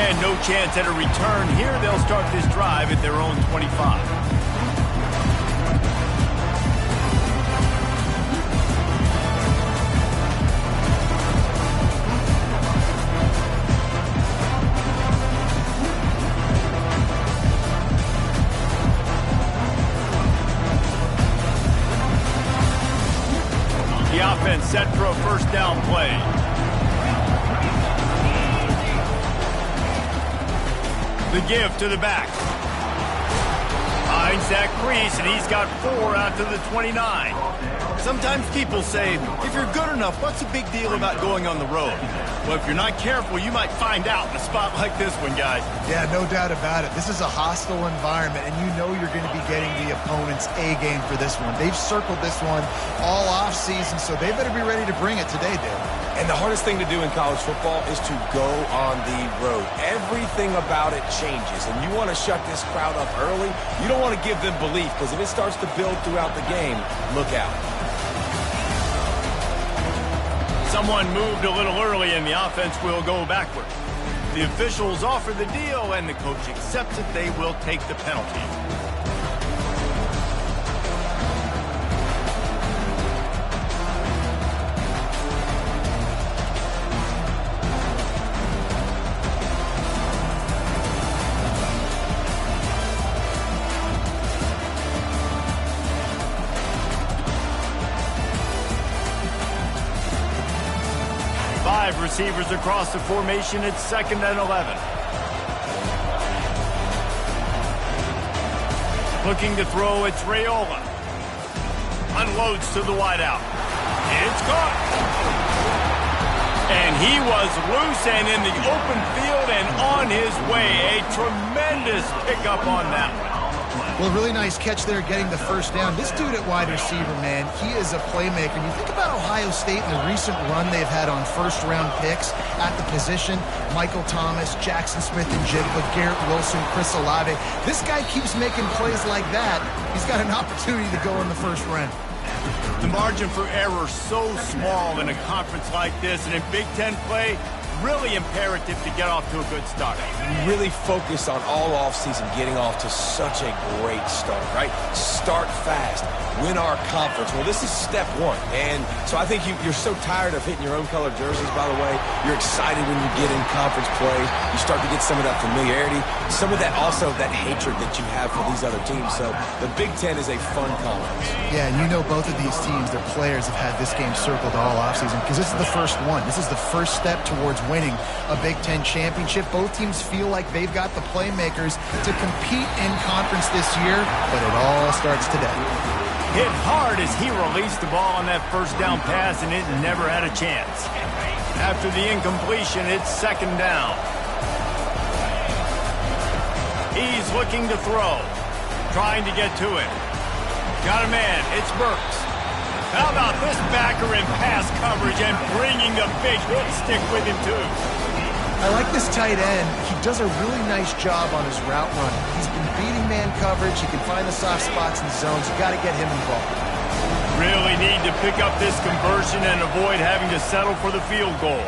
And no chance at a return here. They'll start this drive at their own 25. The offense set for a first down play. The give to the back. Finds that crease, and he's got 4 out to the 29. Sometimes people say, if you're good enough, what's the big deal about going on the road? Well, if you're not careful, you might find out in a spot like this one, guys. Yeah, no doubt about it. This is a hostile environment, and you know you're going to be getting the opponent's A-game for this one. They've circled this one all off-season, so they better be ready to bring it today, Dave. And the hardest thing to do in college football is to go on the road. Everything about it changes, and you want to shut this crowd up early. You don't want to give them belief, because if it starts to build throughout the game, look out. Someone moved a little early, and the offense will go backward. The officials offer the deal, and the coach accepts it. They will take the penalty. Receivers across the formation. It's 2nd and 11. Looking to throw, it's Raiola. Unloads to the wideout. It's caught. And he was loose and in the open field and on his way. A tremendous pickup on that one. Well, really nice catch there getting the first down. This dude at wide receiver, man, he is a playmaker. You think about Ohio State and the recent run they've had on first-round picks at the position. Michael Thomas, Jackson Smith-Njigba, Garrett Wilson, Chris Olave. This guy keeps making plays like that. He's got an opportunity to go in the first round. The margin for error so small in a conference like this, and in Big Ten play, really imperative to get off to a good start. We really focus on all offseason getting off to such a great start, right? Start fast. Win our conference. Well, this is step one. And so I think you're so tired of hitting your own color jerseys, by the way. You're excited when you get in conference play. You start to get some of that familiarity, some of that also that hatred that you have for these other teams. So the Big Ten is a fun conference. Yeah, and you know both of these teams, their players have had this game circled all offseason because this is the first one. This is the first step towards winning a Big Ten championship. Both teams feel like they've got the playmakers to compete in conference this year, but it all starts today. Hit hard as he released the ball on that first down pass, and it never had a chance. After the incompletion, it's 2nd down. He's looking to throw, trying to get to it. Got a man, it's Burks. How about this backer in pass coverage and bringing the big hit stick with him, too? I like this tight end. He does a really nice job on his route running. He's been beating man coverage. He can find the soft spots in the zones. You got to get him involved. Really need to pick up this conversion and avoid having to settle for the field goal.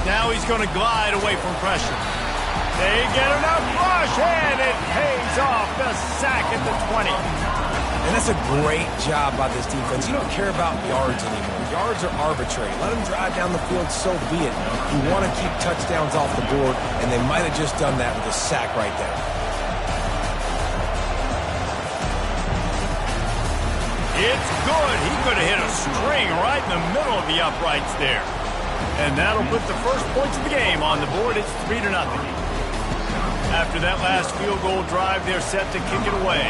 Now he's going to glide away from pressure. They get enough rush, and it pays off. The sack at the 20. And that's a great job by this defense. You don't care about yards anymore. Yards are arbitrary. Let them drive down the field, so be it. You want to keep touchdowns off the board, and they might have just done that with a sack right there. It's good. He could have hit a string right in the middle of the uprights there. And that'll put the first points of the game on the board. It's 3-0. After that last field goal drive, they're set to kick it away.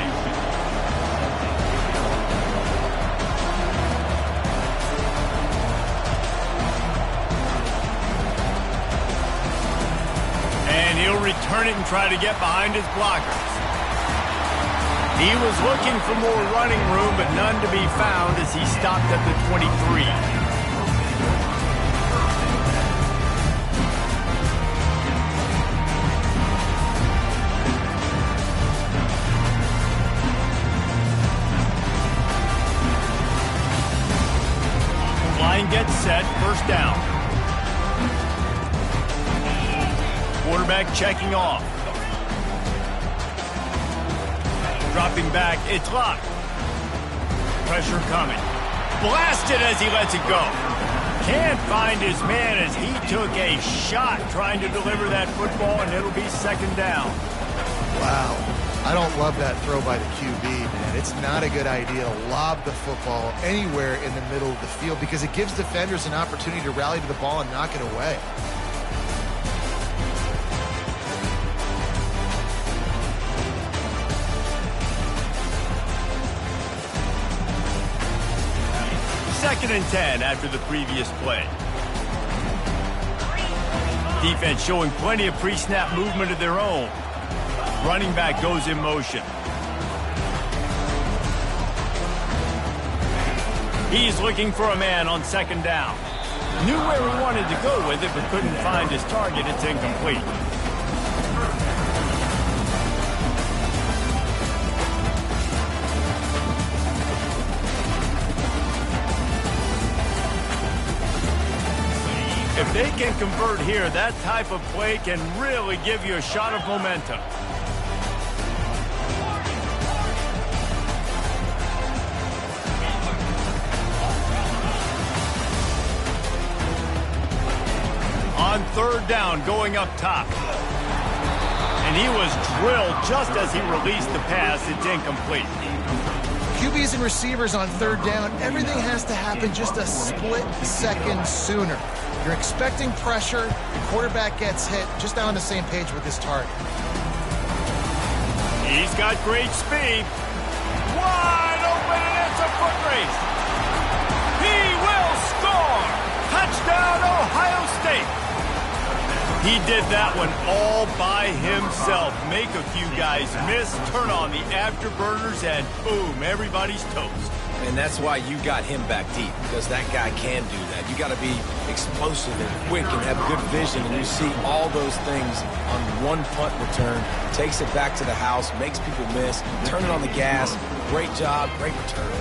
And he'll return it and try to get behind his blockers. He was looking for more running room, but none to be found as he stopped at the 23. Line gets set, first down. Quarterback checking off. Dropping back, it's locked. Pressure coming. Blasted as he lets it go. Can't find his man as he took a shot trying to deliver that football, and it'll be second down. Wow. I don't love that throw by the QB, man. It's not a good idea to lob the football anywhere in the middle of the field because it gives defenders an opportunity to rally to the ball and knock it away. Second and 10 after the previous play. Defense showing plenty of pre-snap movement of their own. Running back goes in motion. He's looking for a man on second down. Knew where he wanted to go with it, but couldn't find his target. It's incomplete. If they can convert here, that type of play can really give you a shot of momentum. On third down, going up top. And he was drilled just as he released the pass. It's incomplete. QBs and receivers on third down, everything has to happen just a split second sooner. You're expecting pressure, the quarterback gets hit, just on the same page with his target. He's got great speed. Wide open, and it's a foot race. He will score! Touchdown, Ohio State! He did that one all by himself. Make a few guys miss, turn on the afterburners, and boom, everybody's toast. And that's why you got him back deep, because that guy can do that. You got to be explosive and quick and have good vision, and you see all those things on one punt return. Takes it back to the house, makes people miss, turn it on the gas. Great job, great return.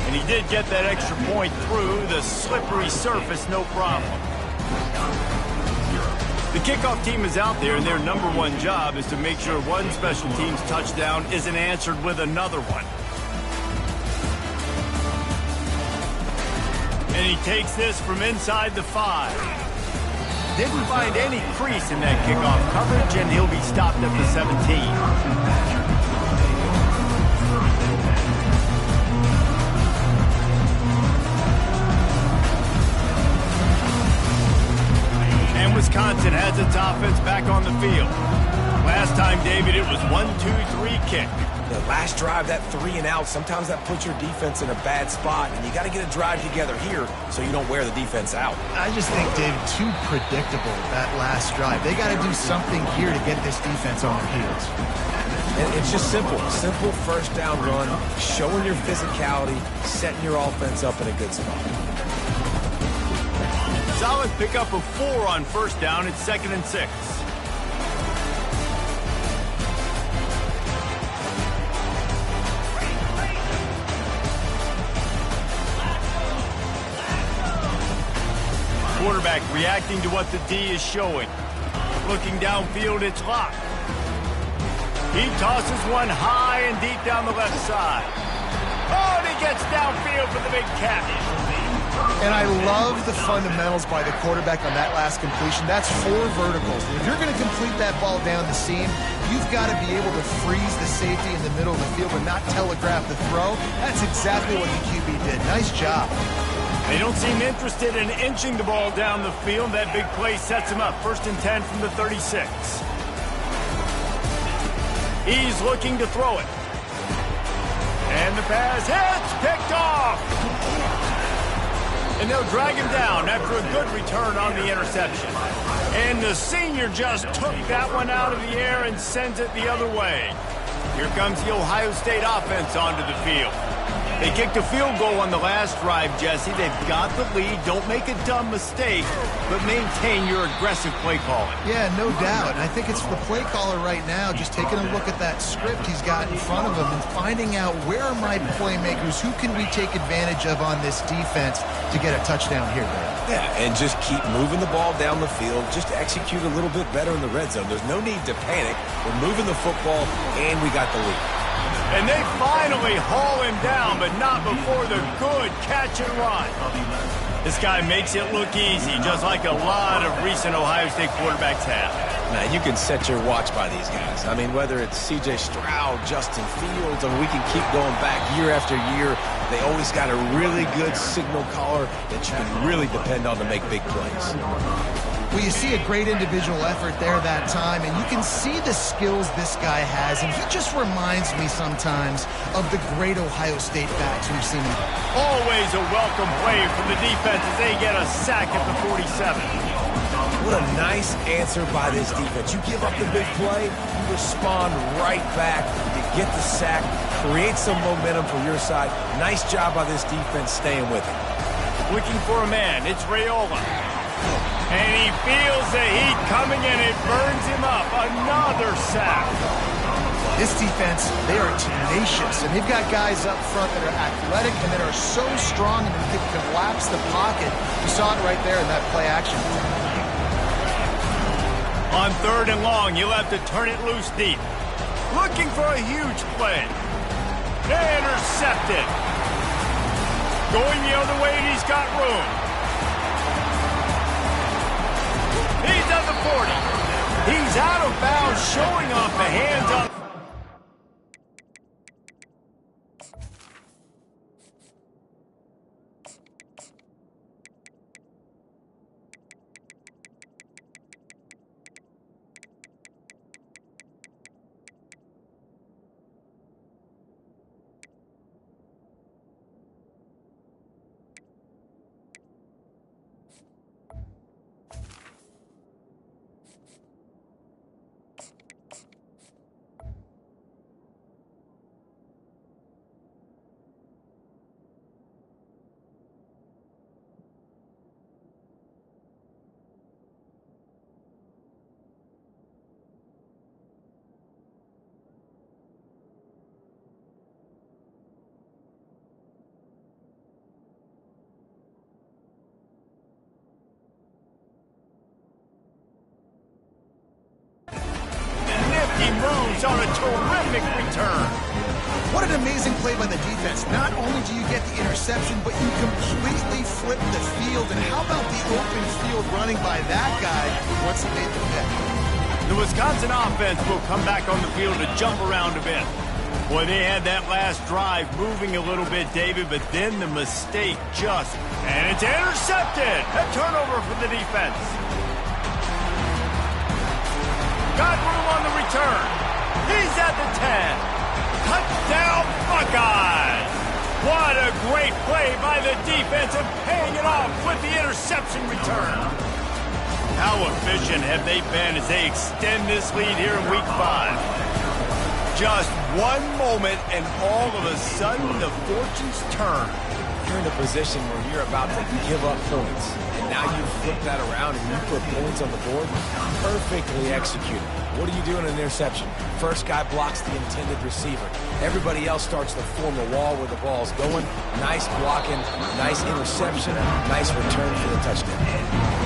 And he did get that extra point through the slippery surface, no problem. The kickoff team is out there, and their number one job is to make sure one special teams touchdown isn't answered with another one. And he takes this from inside the 5. Didn't find any crease in that kickoff coverage, and he'll be stopped at the 17. And Wisconsin has its offense back on the field. Last time, David, it was 1-2-3 kick. The last drive, that 3 and out, sometimes that puts your defense in a bad spot, and you got to get a drive together here so you don't wear the defense out. I just think, David, too predictable, that last drive. They got to do something here to get this defense on their heels. And it's just simple. Simple first down run, showing your physicality, setting your offense up in a good spot. Solid pickup of 4 on first down. It's 2nd and 6. Quarterback reacting to what the D is showing. Looking downfield, it's locked. He tosses one high and deep down the left side. Oh, and he gets downfield for the big catch. And I love the fundamentals by the quarterback on that last completion. That's 4 verticals. If you're going to complete that ball down the seam, you've got to be able to freeze the safety in the middle of the field and not telegraph the throw. That's exactly what the QB did. Nice job. They don't seem interested in inching the ball down the field. That big play sets him up. 1st and 10 from the 36. He's looking to throw it. And the pass hits, picked off. And they'll drag him down after a good return on the interception. And the senior just took that one out of the air and sends it the other way. Here comes the Ohio State offense onto the field. They kicked a field goal on the last drive, Jesse. They've got the lead. Don't make a dumb mistake, but maintain your aggressive play calling. Yeah, no doubt. And I think it's the play caller right now just taking a look at that script he's got in front of him and finding out where are my playmakers, who can we take advantage of on this defense to get a touchdown here, man. Yeah, and just keep moving the ball down the field. Just execute a little bit better in the red zone. There's no need to panic. We're moving the football, and we got the lead. And they finally haul him down, but not before the good catch and run. This guy makes it look easy, just like a lot of recent Ohio State quarterbacks have. Now, you can set your watch by these guys. I mean, whether it's C.J. Stroud, Justin Fields, and we can keep going back year after year. They always got a really good signal caller that you can really depend on to make big plays. Well, you see a great individual effort there that time, and you can see the skills this guy has, and he just reminds me sometimes of the great Ohio State backs we've seen him. Always a welcome play from the defense as they get a sack at the 47. What a nice answer by this defense. You give up the big play, you respond right back, you get the sack, create some momentum for your side. Nice job by this defense staying with it. Looking for a man, it's Raiola. And he feels the heat coming in. It burns him up. Another sack. This defense, they are tenacious, and they've got guys up front that are athletic and that are so strong and they can collapse the pocket. You saw it right there in that play action. On 3rd and long, you'll have to turn it loose deep. Looking for a huge play. Intercepted. Going the other way, and he's got room. He's at the 40. He's out of bounds, showing off the hands up. He moves on a terrific return. What an amazing play by the defense. Not only do you get the interception, but you completely flip the field. And how about the open field running by that guy once he made the pick? The Wisconsin offense will come back on the field to jump around a bit. Boy, they had that last drive moving a little bit, David, but then the mistake just... And it's intercepted! A turnover for the defense. Got room on the return. He's at the 10. Touchdown, Buckeyes! What a great play by the defense and paying it off with the interception return. How efficient have they been as they extend this lead here in Week 5? Just one moment and all of a sudden the fortunes turn. You're in a position where you're about to give up points. And now you flip that around and you put points on the board. Perfectly executed. What do you do in an interception? First guy blocks the intended receiver. Everybody else starts to form a wall where the ball's going. Nice blocking, nice interception, nice return for the touchdown.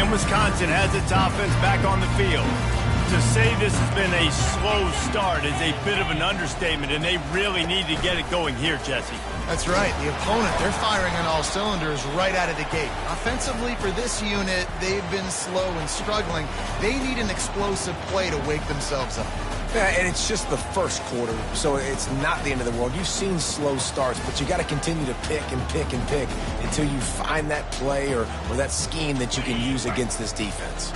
Wisconsin has its offense back on the field. To say this has been a slow start is a bit of an understatement, and they really need to get it going here, Jesse. That's right. The opponent, they're firing on all cylinders right out of the gate. Offensively, for this unit, they've been slow and struggling. They need an explosive play to wake themselves up. Yeah, and it's just the first quarter, so it's not the end of the world. You've seen slow starts, but you got to continue to pick and pick and pick until you find that play or that scheme that you can use against this defense.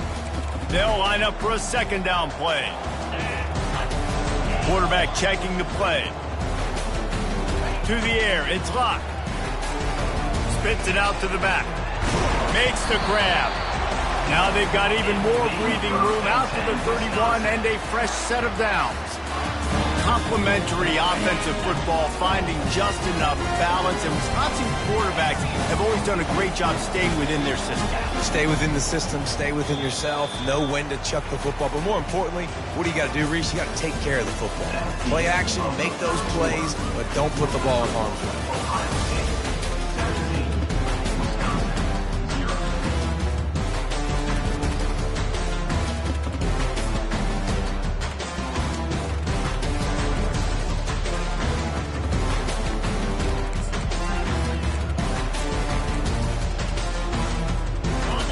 They'll line up for a second down play. Quarterback checking the play. To the air, it's locked. Spits it out to the back. Makes the grab. Now they've got even more breathing room out to the 31 and a fresh set of downs. Complementary offensive football, finding just enough balance, and Wisconsin quarterbacks have always done a great job staying within their system. Stay within the system, stay within yourself, know when to chuck the football, but more importantly, what do you got to do, Reese? You got to take care of the football. Play action, make those plays, but don't put the ball in harm's way.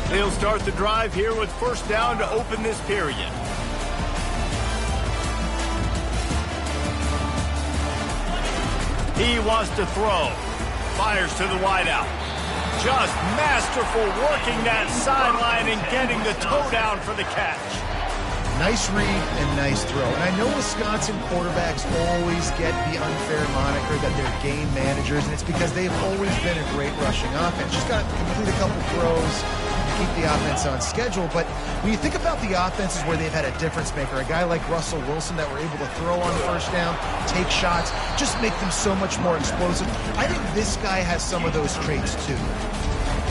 They'll start the drive here with first down to open this period. He wants to throw. Fires to the wideout. Just masterful working that sideline and getting the toe down for the catch. Nice read and nice throw. And I know Wisconsin quarterbacks always get the unfair moniker that they're game managers, and it's because they've always been a great rushing offense. Just got to complete a couple throws, keep the offense on schedule. But when you think about the offenses where they've had a difference maker, a guy like Russell Wilson that were able to throw on first down, take shots, just make them so much more explosive. I think this guy has some of those traits too.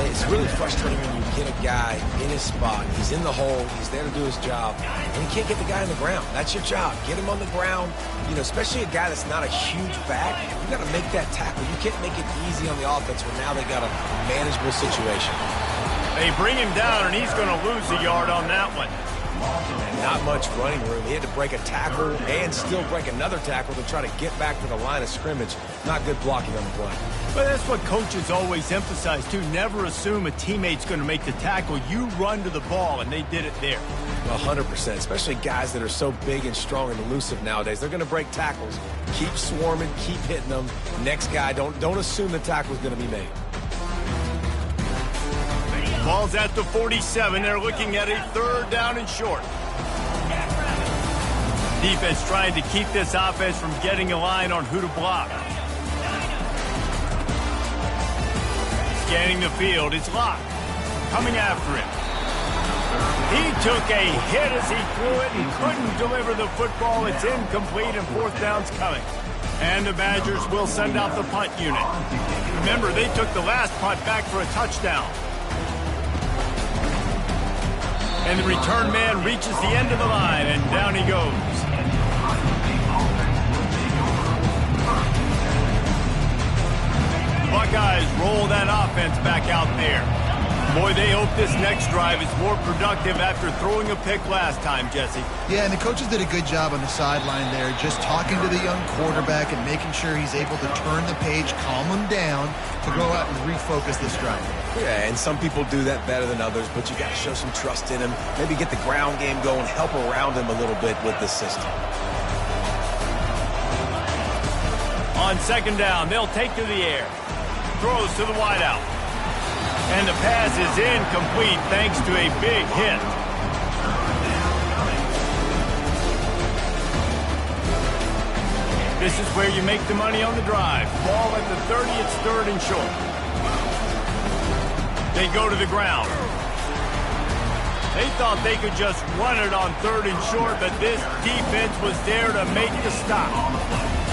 It's really frustrating when you get a guy in his spot. He's in the hole. He's there to do his job. And you can't get the guy on the ground. That's your job. Get him on the ground. You know, especially a guy that's not a huge back. You got to make that tackle. You can't make it easy on the offense when now they got a manageable situation. They bring him down, and he's going to lose a yard on that one. And not much running room. He had to break a tackle and still break another tackle to try to get back to the line of scrimmage. Not good blocking on the play. But that's what coaches always emphasize, too. Never assume a teammate's going to make the tackle. You run to the ball, and they did it there. 100%, especially guys that are so big and strong and elusive nowadays. They're going to break tackles. Keep swarming, keep hitting them. Next guy, don't assume the tackle's going to be made. Ball's at the 47. They're looking at a third down and short. Defense trying to keep this offense from getting a line on who to block. Scanning the field, it's Locke. Coming after him. He took a hit as he threw it and couldn't deliver the football. It's incomplete and fourth down's coming. And the Badgers will send out the punt unit. Remember, they took the last punt back for a touchdown. And the return man reaches the end of the line, and down he goes. The Buckeyes roll that offense back out there. Boy, they hope this next drive is more productive after throwing a pick last time, Jesse. Yeah, and the coaches did a good job on the sideline there, just talking to the young quarterback and making sure he's able to turn the page, calm him down, to go out and refocus this drive. Yeah, and some people do that better than others, but you got to show some trust in him. Maybe get the ground game going, help around him a little bit with the system. On second down, they'll take to the air. Throws to the wideout. And the pass is incomplete thanks to a big hit. This is where you make the money on the drive. Ball at the 30, it's third and short. They go to the ground. They thought they could just run it on third and short, but this defense was there to make the stop.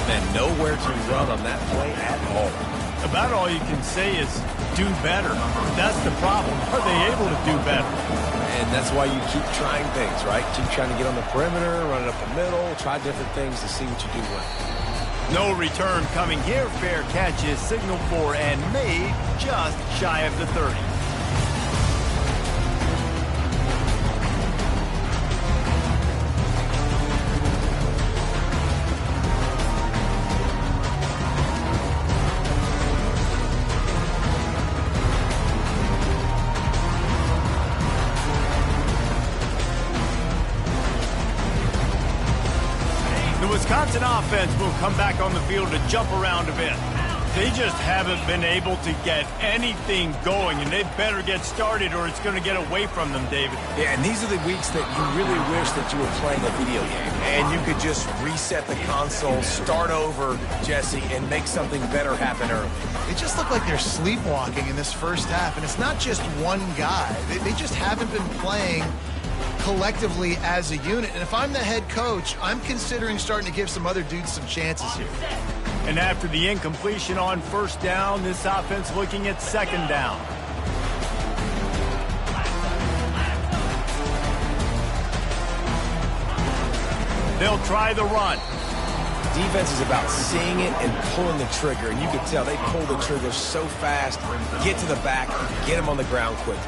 And nowhere to run on that play at all. About all you can say is do better. That's the problem. Are they able to do better? And that's why you keep trying things, right? Keep trying to get on the perimeter, run it up the middle, try different things to see what you do well. No return coming here. Fair catch is signaled for and made just shy of the 30. The Wisconsin offense will come back on the field to jump around a bit. They just haven't been able to get anything going, and they better get started or it's going to get away from them, David. Yeah, and these are the weeks that you really wish that you were playing a video game and you could just reset the console, start over, Jesse, and make something better happen early. They just look like they're sleepwalking in this first half, and it's not just one guy. They just haven't been playing collectively as a unit. And if I'm the head coach, I'm considering starting to give some other dudes some chances here. And after the incompletion on first down, this offense looking at second down. They'll try the run. Defense is about seeing it and pulling the trigger, and you can tell they pull the trigger so fast, get to the back, get him on the ground quickly.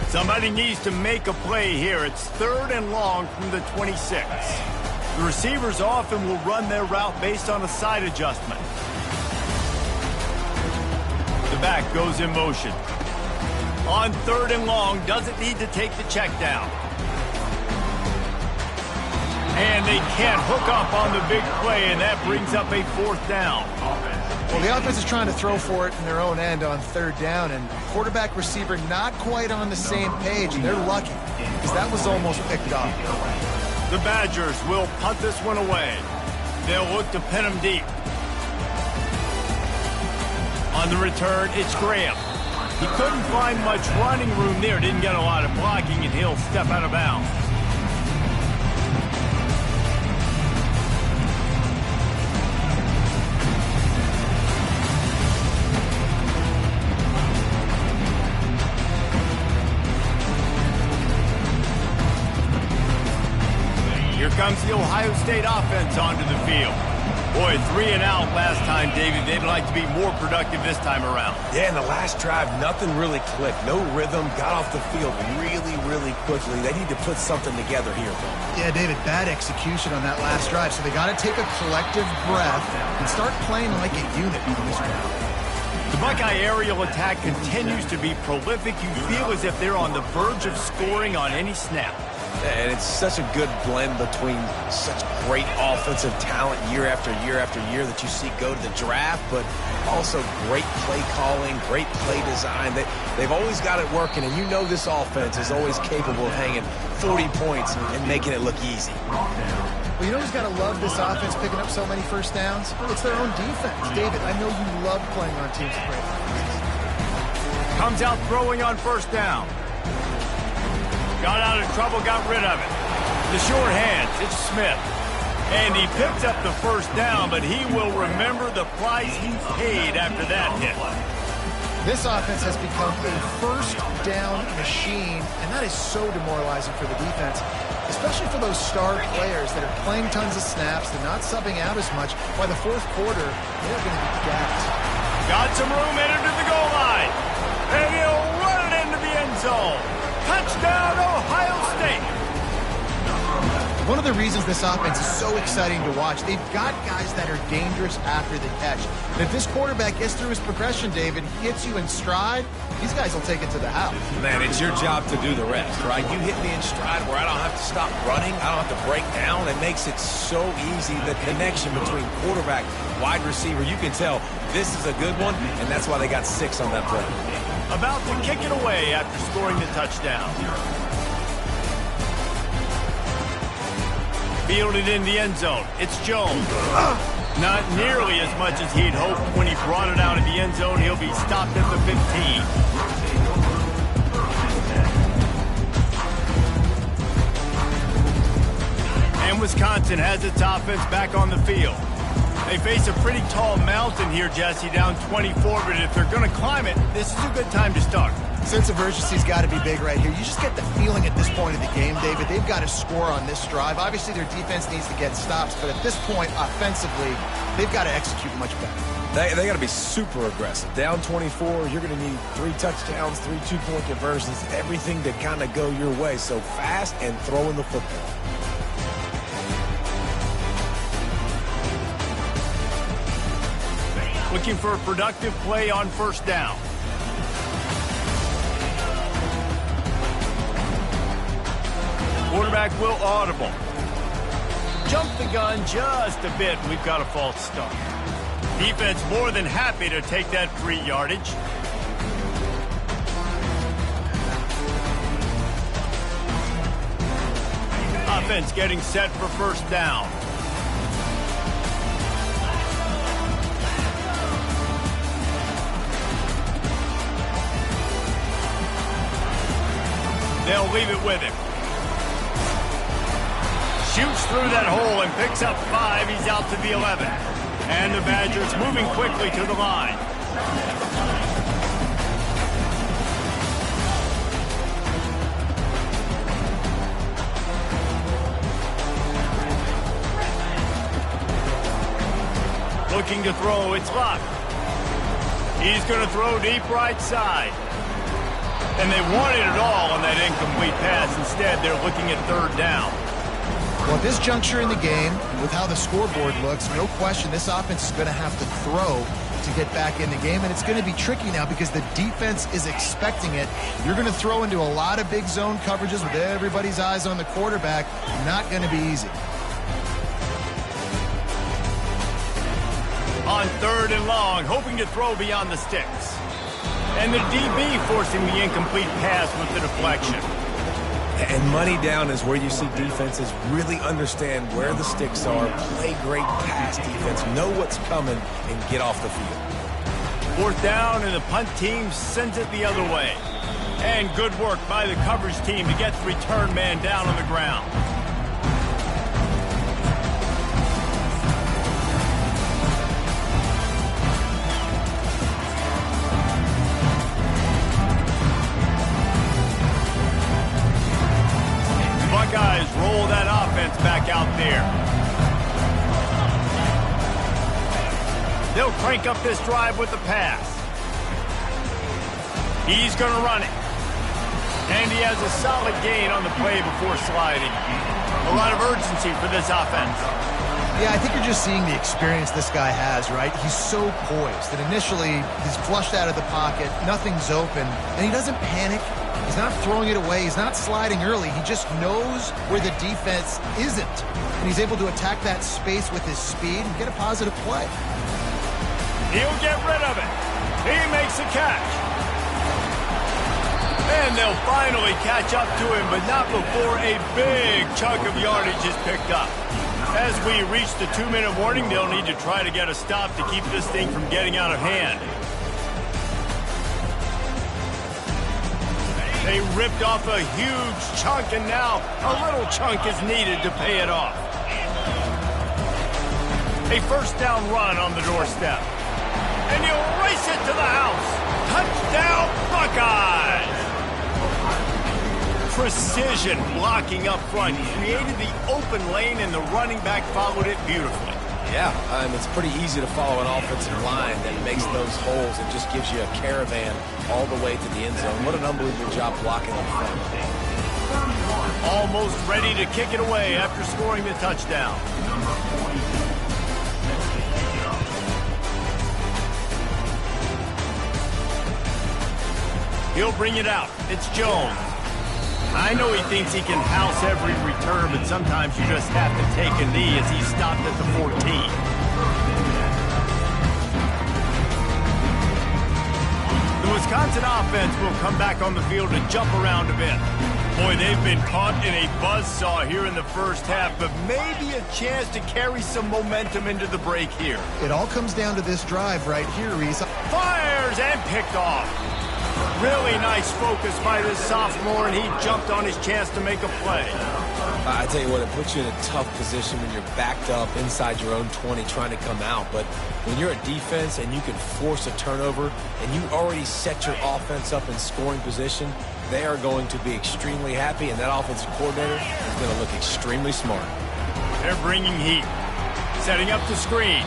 Somebody needs to make a play here. It's 3rd and long from the 26. The receivers often will run their route based on a side adjustment. The back goes in motion. On 3rd and long, doesn't need to take the check down. And they can't hook up on the big play, and that brings up a 4th down. Well, the offense is trying to throw for it in their own end on 3rd down, and quarterback receiver not quite on the same page, and they're lucky because that was almost picked up. The Badgers will punt this one away. They'll look to pin him deep. On the return, it's Graham. He couldn't find much running room there, didn't get a lot of blocking, and he'll step out of bounds. Here comes the Ohio State offense onto the field. Boy, 3 and out last time, David. They'd like to be more productive this time around. Yeah, in the last drive, nothing really clicked. No rhythm, got off the field really quickly. They need to put something together here. Yeah, David, bad execution on that last drive, so they got to take a collective breath and start playing like a unit on this round. The Buckeye aerial attack continues to be prolific. You feel as if they're on the verge of scoring on any snap. And it's such a good blend between such great offensive talent year after year after year that you see go to the draft, but also great play calling, great play design. They've always got it working, and you know this offense is always capable of hanging 40 points and making it look easy. Well, you know who's got to love this offense picking up so many first downs? It's their own defense. David, I know you love playing on teams with great offenses. Comes out throwing on first down. Got out of trouble, got rid of it. The short hands, it's Smith. And he picks up the first down, but he will remember the price he paid after that hit. This offense has become a first down machine, and that is so demoralizing for the defense, especially for those star players that are playing tons of snaps. They're not subbing out as much. By the 4th quarter, they're going to be gapped. Got some room entered to the goal line. And he'll run it into the end zone. Touchdown, Ohio State. One of the reasons this offense is so exciting to watch, they've got guys that are dangerous after the catch. And if this quarterback gets through his progression, David, he hits you in stride, these guys will take it to the house. Man, it's your job to do the rest, right? You hit me in stride where I don't have to stop running, I don't have to break down. It makes it so easy, the connection between quarterback, wide receiver. You can tell this is a good one, and that's why they got 6 on that play. About to kick it away after scoring the touchdown. Fielded in the end zone. It's Jones. Not nearly as much as he'd hoped when he brought it out of the end zone. He'll be stopped at the 15. And Wisconsin has its offense back on the field. They face a pretty tall mountain here, Jesse, down 24, but if they're going to climb it, this is a good time to start. Sense of urgency's got to be big right here. You just get the feeling at this point of the game, David, they've got to score on this drive. Obviously, their defense needs to get stops, but at this point, offensively, they've got to execute much better. They got to be super aggressive. Down 24, you're going to need 3 touchdowns, 3 two-point conversions, everything to kind of go your way. So fast and throwing the football. Looking for a productive play on first down. Quarterback quarterback will audible. Jump the gun just a bit, and we've got a false start. Defense more than happy to take that free yardage. Offense getting set for first down. They'll leave it with him. Shoots through that hole and picks up 5. He's out to the 11. And the Badgers moving quickly to the line. Looking to throw, it's Luck. He's going to throw deep right side. And they wanted it all on that incomplete pass. Instead, they're looking at third down. Well, at this juncture in the game, with how the scoreboard looks, no question this offense is going to have to throw to get back in the game. And it's going to be tricky now because the defense is expecting it. You're going to throw into a lot of big zone coverages with everybody's eyes on the quarterback. Not going to be easy. On third and long, hoping to throw beyond the sticks. And the DB forcing the incomplete pass with the deflection. And money down is where you see defenses really understand where the sticks are, play great pass defense, know what's coming, and get off the field. Fourth down, and the punt team sends it the other way. And good work by the coverage team to get the return man down on the ground. Buckeyes roll that offense back out there. They'll crank up this drive with the pass. He's going to run it. And he has a solid gain on the play before sliding. A lot of urgency for this offense. Yeah, I think you're just seeing the experience this guy has, right? He's so poised that initially he's flushed out of the pocket, nothing's open, and he doesn't panic. He's not throwing it away. He's not sliding early. He just knows where the defense isn't. And he's able to attack that space with his speed and get a positive play. He'll get rid of it. He makes a catch. And they'll finally catch up to him, but not before a big chunk of yardage is picked up. As we reach the 2-minute warning, they'll need to try to get a stop to keep this thing from getting out of hand. They ripped off a huge chunk, and now a little chunk is needed to pay it off. A first down run on the doorstep. And he'll race it to the house. Touchdown, Buckeyes! Precision blocking up front. Created the open lane, and the running back followed it beautifully. Yeah, it's pretty easy to follow an offensive line that makes those holes and just gives you a caravan all the way to the end zone. What an unbelievable job blocking up front. Almost ready to kick it away after scoring the touchdown. He'll bring it out. It's Jones. I know he thinks he can house every return, but sometimes you just have to take a knee as he stopped at the 14. The Wisconsin offense will come back on the field to jump around a bit. Boy, they've been caught in a buzzsaw here in the first half, but maybe a chance to carry some momentum into the break here. It all comes down to this drive right here, Reese. Fires and picked off. Really nice focus by this sophomore, and he jumped on his chance to make a play. I tell you what, it puts you in a tough position when you're backed up inside your own 20 trying to come out. But when you're a defense and you can force a turnover and you already set your offense up in scoring position, they are going to be extremely happy, and that offensive coordinator is going to look extremely smart. They're bringing heat, setting up the screen.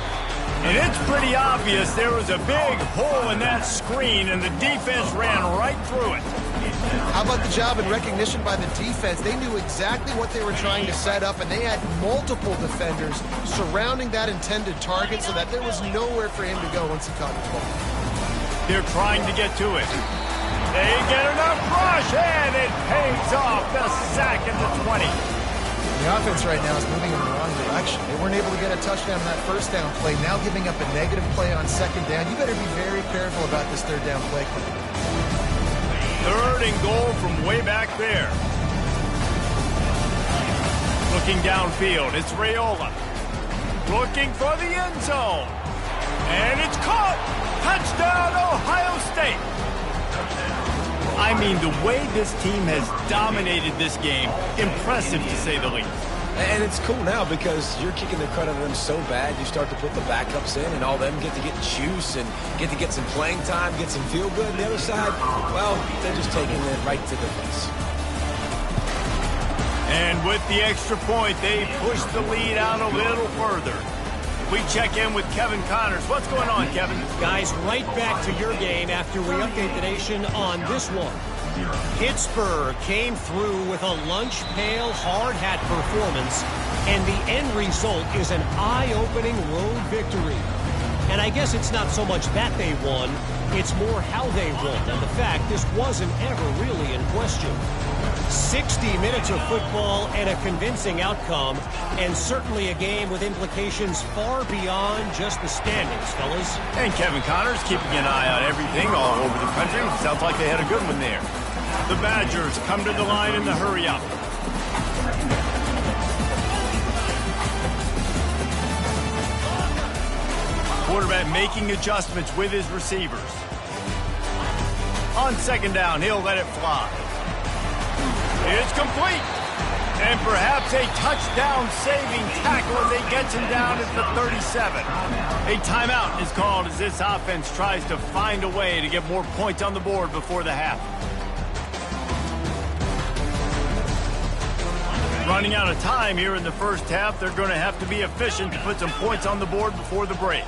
And it's pretty obvious there was a big hole in that screen, and the defense ran right through it. How about the job and recognition by the defense? They knew exactly what they were trying to set up, and they had multiple defenders surrounding that intended target so that there was nowhere for him to go once he caught the ball. They're trying to get to it. They get enough rush, and it pays off. The sack at the 20. The offense right now is moving in the wrong direction. They weren't able to get a touchdown on that first down play. Now giving up a negative play on second down. You better be very careful about this third down play. Third and goal from way back there. Looking downfield, it's Raiola. Looking for the end zone. And it's caught! Touchdown, Ohio State! I mean, the way this team has dominated this game, impressive to say the least. And it's cool now because you're kicking the crud out of them so bad, you start to put the backups in, and all them get to get juice and get to get some playing time, get some feel good. The other side, well, they're just taking it right to the face. And with the extra point, they push the lead out a little further. We check in with Kevin Connors. What's going on, Kevin? Guys, right back to your game after we update the nation on this one. Pittsburgh came through with a lunch pail hard hat performance, and the end result is an eye-opening road victory. And I guess it's not so much that they won, it's more how they won. And the fact this wasn't ever really in question. 60 minutes of football and a convincing outcome, and certainly a game with implications far beyond just the standings, fellas. And Kevin Connors keeping an eye on everything all over the country. Sounds like they had a good one there. The Badgers come to the line in the hurry-up. Quarterback making adjustments with his receivers. On second down, he'll let it fly. It's complete. And perhaps a touchdown-saving tackle as he gets him down at the 37. A timeout is called as this offense tries to find a way to get more points on the board before the half. Running out of time here in the first half, they're going to have to be efficient to put some points on the board before the break.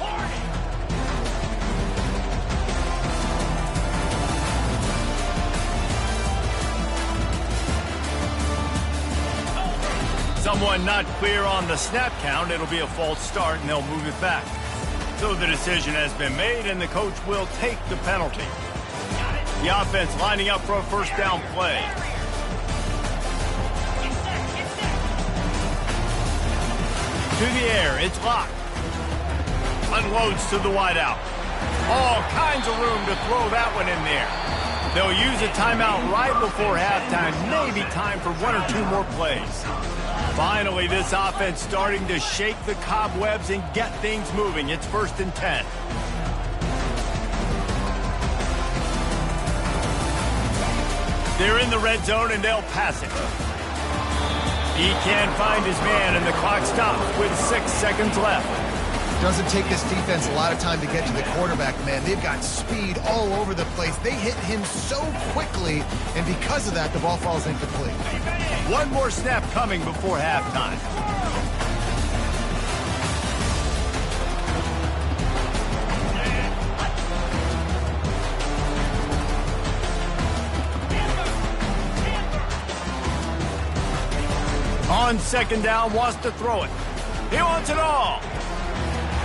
Someone not clear on the snap count. It'll be a false start, and they'll move it back. So the decision has been made, and the coach will take the penalty. The offense lining up for a first down play. To the air, it's locked. Unloads to the wideout. All kinds of room to throw that one in there. They'll use a timeout right before halftime. Maybe time for one or two more plays. Finally, this offense starting to shake the cobwebs and get things moving. It's 1st and 10. They're in the red zone, and they'll pass it. He can't find his man, and the clock stops with 6 seconds left. Doesn't take this defense a lot of time to get to the quarterback, man. They've got speed all over the place. They hit him so quickly, and because of that, the ball falls incomplete. One more snap coming before halftime. On second down, wants to throw it. He wants it all.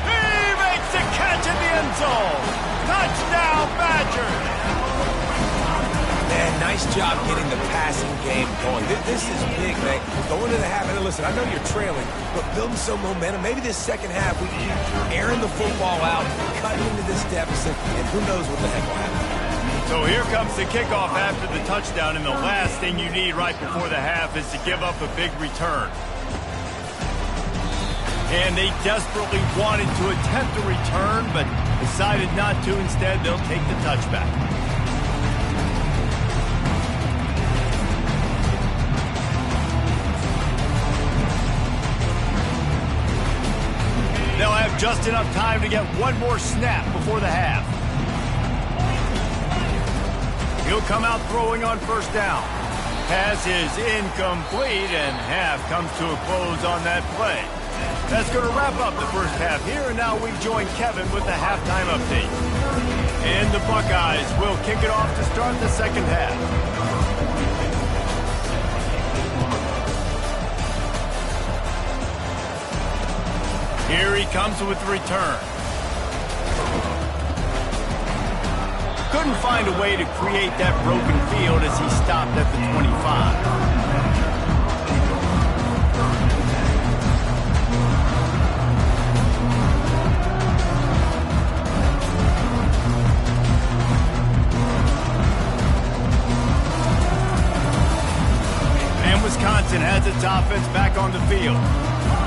He makes the catch in the end zone. Touchdown, Badgers. Man, nice job getting the passing game going. This is big, man. Going to the half, and listen, I know you're trailing, but building some momentum. Maybe this second half we can keep airing the football out, cutting into this deficit, and who knows what the heck will happen. So here comes the kickoff after the touchdown, and the last thing you need right before the half is to give up a big return. And they desperately wanted to attempt a return, but decided not to. Instead, they'll take the touchback. They'll have just enough time to get one more snap before the half. He'll come out throwing on first down. Pass is incomplete, and half comes to a close on that play. That's going to wrap up the first half here, and now we join Kevin with the halftime update. And the Buckeyes will kick it off to start the second half. Here he comes with the return. Couldn't find a way to create that broken field as he stopped at the 25. Wisconsin has its offense back on the field.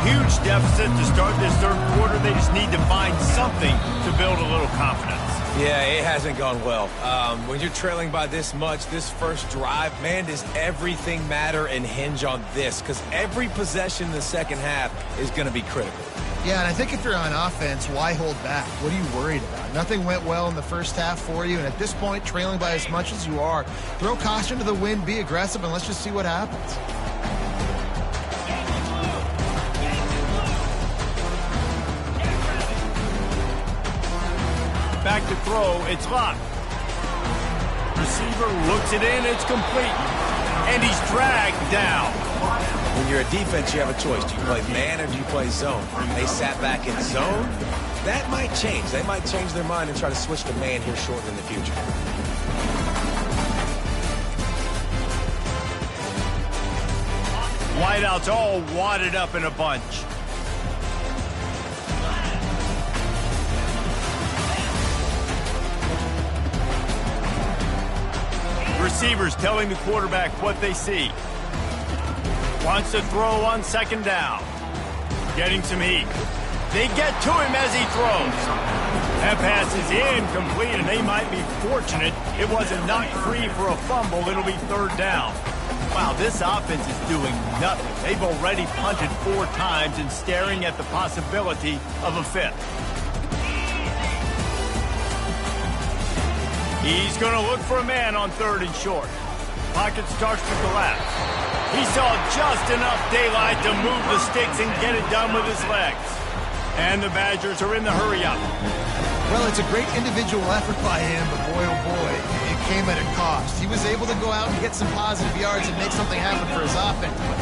Huge deficit to start this third quarter. They just need to find something to build a little confidence. Yeah, it hasn't gone well. When you're trailing by this much, this first drive, man, does everything matter and hinge on this? Because every possession in the second half is going to be critical. Yeah, and I think if you're on offense, why hold back? What are you worried about? Nothing went well in the first half for you, and at this point, trailing by as much as you are, throw caution to the wind, be aggressive, and let's just see what happens. Back to throw, it's locked. Receiver looks it in, it's complete. And he's dragged down. When you're a defense, you have a choice. Do you play man or do you play zone? They sat back in zone. That might change. They might change their mind and try to switch to man here shortly in the future. Wideouts all wadded up in a bunch. Receivers telling the quarterback what they see. Wants to throw on second down. Getting some heat. They get to him as he throws. That pass is incomplete, and they might be fortunate it wasn't knocked free for a fumble. It'll be third down. Wow, this offense is doing nothing. They've already punted 4 times and staring at the possibility of a 5th. He's going to look for a man on 3rd and short. Pocket starts to collapse. He saw just enough daylight to move the sticks and get it done with his legs. And the Badgers are in the hurry-up. Well, it's a great individual effort by him, but boy, oh boy, it came at a cost. He was able to go out and get some positive yards and make something happen for his offense. But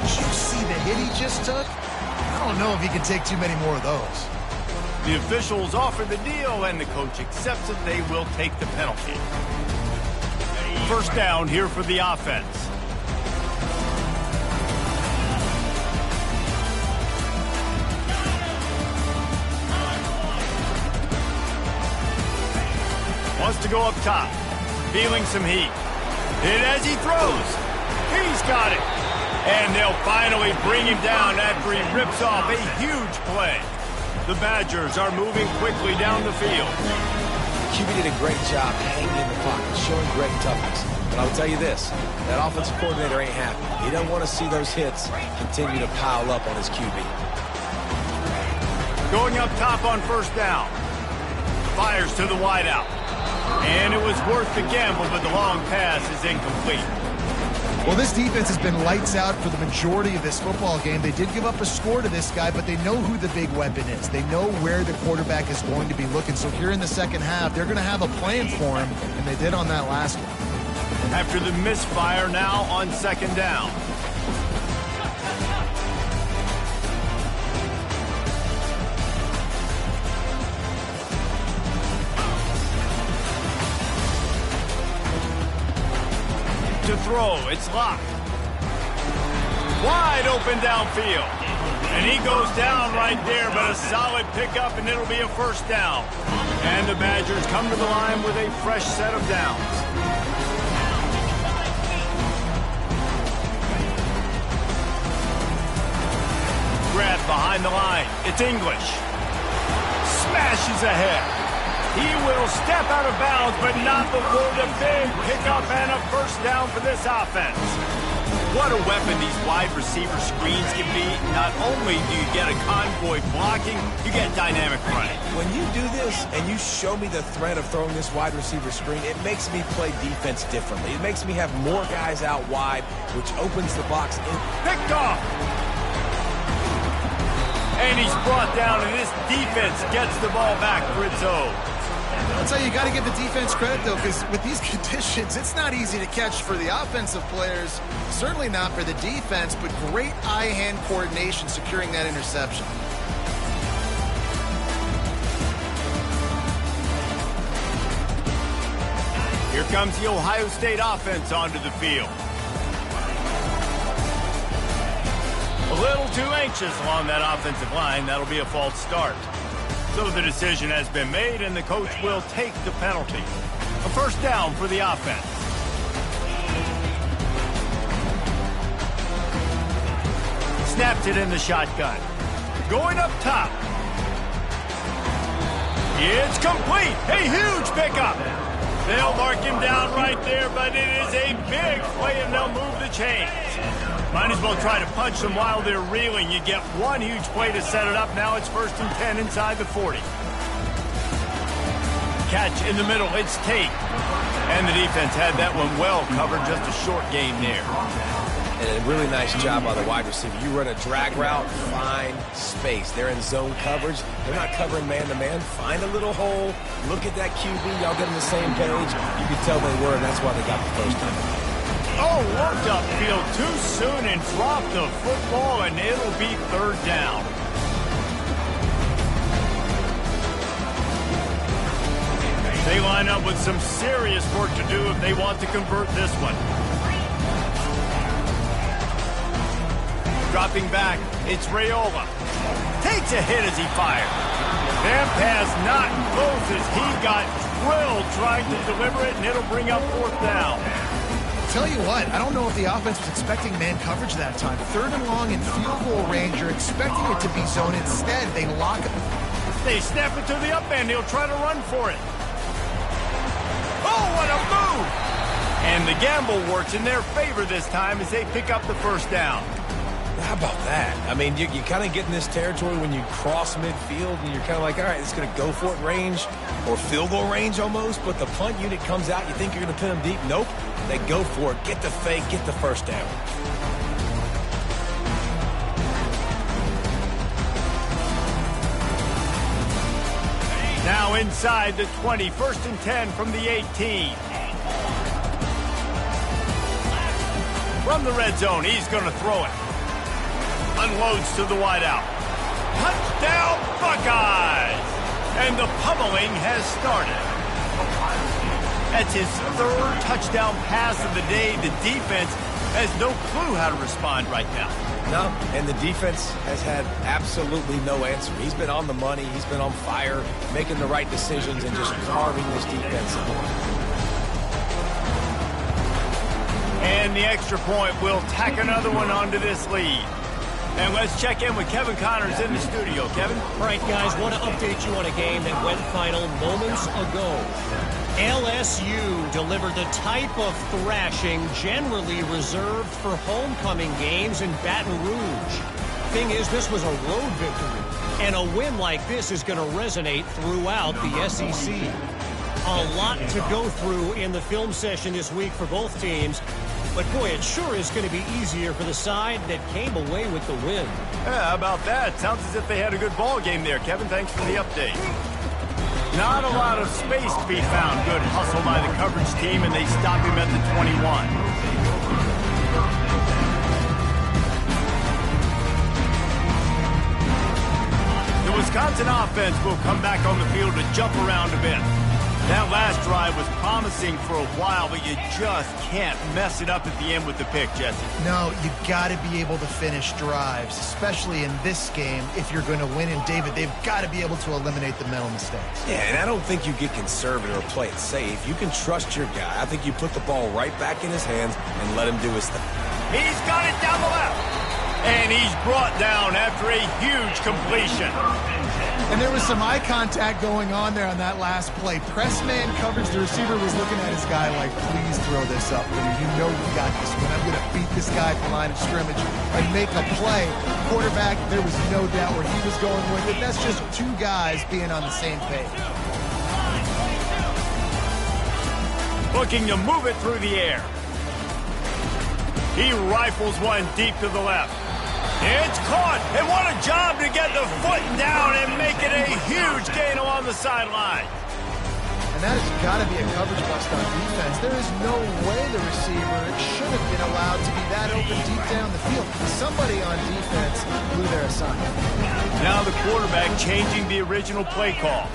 did you see the hit he just took? I don't know if he can take too many more of those. The officials offer the deal, and the coach accepts it. They will take the penalty. First down here for the offense. Wants to go up top. Feeling some heat. Hit as he throws. He's got it. And they'll finally bring him down after he rips off a huge play. The Badgers are moving quickly down the field. QB did a great job hanging in the pocket, showing great toughness. But I'll tell you this, that offensive coordinator ain't happy. He don't want to see those hits continue to pile up on his QB. Going up top on first down. Fires to the wideout. And it was worth the gamble, but the long pass is incomplete. Well, this defense has been lights out for the majority of this football game. They did give up a score to this guy, but they know who the big weapon is. They know where the quarterback is going to be looking. So here in the second half, they're going to have a plan for him, and they did on that last one. After the misfire, now on second down. To throw, it's locked. Wide open downfield. And he goes down right there, but a solid pickup, and it'll be a first down. And the Badgers come to the line with a fresh set of downs. Grab behind the line. It's English. Smashes ahead. He will step out of bounds, but not before the big pickup and a first down for this offense. What a weapon these wide receiver screens can be. Not only do you get a convoy blocking, you get dynamic running. When you do this and you show me the threat of throwing this wide receiver screen, it makes me play defense differently. It makes me have more guys out wide, which opens the box in. Picked off. And he's brought down, and this defense gets the ball back for its own. I'll tell you, you got to give the defense credit, though, because with these conditions, it's not easy to catch for the offensive players. Certainly not for the defense, but great eye-hand coordination securing that interception. Here comes the Ohio State offense onto the field. A little too anxious along that offensive line. That'll be a false start. So the decision has been made, and the coach will take the penalty. A first down for the offense. it in the shotgun. Going up top. It's complete. A huge pickup. They'll mark him down right there, but it is a big play, and they'll move the chains. Might as well try to punch them while they're reeling. You get one huge play to set it up. Now it's 1st and 10 inside the 40. Catch in the middle. It's Tate. And the defense had that one well covered. Just a short gain there. And a really nice job by the wide receiver. You run a drag route, find space. They're in zone coverage. They're not covering man-to-man. Find a little hole. Look at that QB. Y'all get on the same page. You could tell they were, and that's why they got the first time. Oh, worked upfield too soon and dropped the football, and it'll be 3rd down. They line up with some serious work to do if they want to convert this one. Dropping back, it's Raiola. Takes a hit as he fires. That pass not close as he got drilled trying to deliver it, and it'll bring up 4th down. Tell you what, I don't know if the offense was expecting man coverage that time. 3rd and long in field goal range. You're expecting it to be zone. Instead, they lock it. They snap it to the up end. He'll try to run for it. Oh, what a move! And the gamble works in their favor this time as they pick up the 1st down. How about that? I mean, you kind of get in this territory when you cross midfield, and you're kind of like, all right, it's going to go for it range or field goal range almost, but the punt unit comes out. You think you're going to pin them deep? Nope. They go for it, get the fake, get the 1st down. Now inside the 20, 1st and 10 from the 18. From the red zone, he's going to throw it. Unloads to the wideout. Touchdown, Buckeyes! And the pummeling has started. That's his 3rd touchdown pass of the day. The defense has no clue how to respond right now. No, and the defense has had absolutely no answer. He's been on the money. He's been on fire, making the right decisions, and just carving this defense apart. And the extra point will tack another one onto this lead. And let's check in with Kevin Connors in the studio. Kevin? All right, guys, want to update you on a game that went final moments ago. LSU delivered the type of thrashing generally reserved for homecoming games in Baton Rouge. Thing is, this was a road victory, and a win like this is going to resonate throughout the SEC. A lot to go through in the film session this week for both teams, but boy, it sure is going to be easier for the side that came away with the win. Yeah, how about that? Sounds as if they had a good ball game there. Kevin, thanks for the update. Not a lot of space to be found. Good hustle by the coverage team, and they stop him at the 21. The Wisconsin offense will come back on the field to jump around a bit. That last drive was promising for a while, but you just can't mess it up at the end with the pick, Jesse. No, you got to be able to finish drives, especially in this game. If you're going to win, and David, they've got to be able to eliminate the mental mistakes. Yeah, and I don't think you get conservative or play it safe. You can trust your guy. I think you put the ball right back in his hands and let him do his thing. He's got it down the left. And he's brought down after a huge completion. And there was some eye contact going on there on that last play. Press man coverage. The receiver was looking at his guy like, please throw this up. You know we got this one. I'm going to beat this guy at the line of scrimmage and make a play. Quarterback, there was no doubt where he was going with it. That's just 2 guys being on the same page. Looking to move it through the air. He rifles one deep to the left. It's caught, and what a job to get the foot down and make it a huge gain along the sideline. And that has got to be a coverage bust on defense. There is no way the receiver should have been allowed to be that open deep down the field. Somebody on defense blew their assignment. Now the quarterback changing the original play call.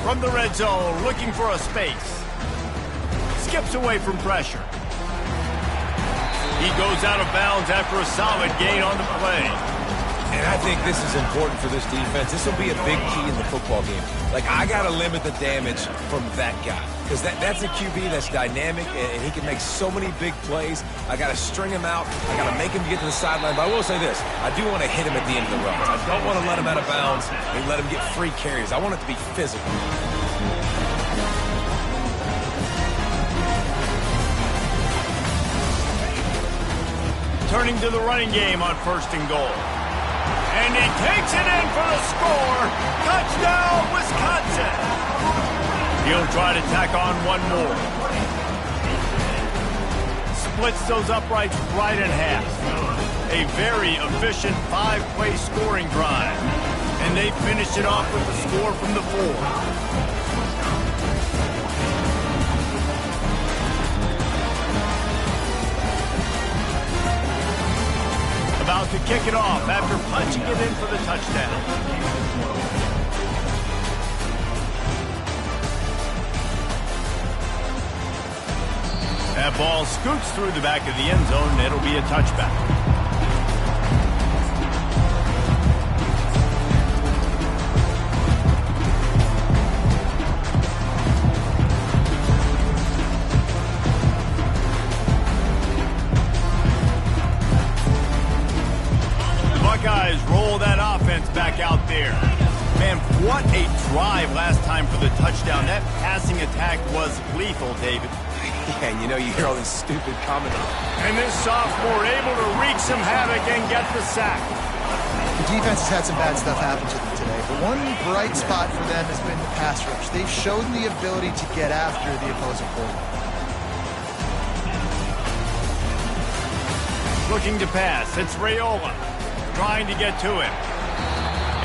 From the red zone, looking for a space. Skips away from pressure. He goes out of bounds after a solid gain on the play. And I think this is important for this defense. This will be a big key in the football game. Like, I got to limit the damage from that guy. because that's a QB that's dynamic, and he can make so many big plays. I got to string him out. I got to make him get to the sideline. But I will say this. I do want to hit him at the end of the runs. I don't want to let him out of bounds and let him get free carries. I want it to be physical. Turning to the running game on 1st and goal. And he takes it in for the score. Touchdown, Wisconsin. He'll try to tack on one more. Splits those uprights right in half. A very efficient 5-play scoring drive. And they finish it off with the score from the 4. About to kick it off after punching it in for the touchdown. That ball scoots through the back of the end zone, and it'll be a touchback. Buckeyes roll that offense back out there. Man, what a drive last time for the touchdown. That passing attack was lethal, David. Yeah, and you hear all these stupid comments. And this sophomore able to wreak some havoc and get the sack. The defense has had some bad stuff happen to them today, but one bright spot for them has been the pass rush. They've shown the ability to get after the opposing quarterback. Looking to pass. It's Raiola trying to get to him.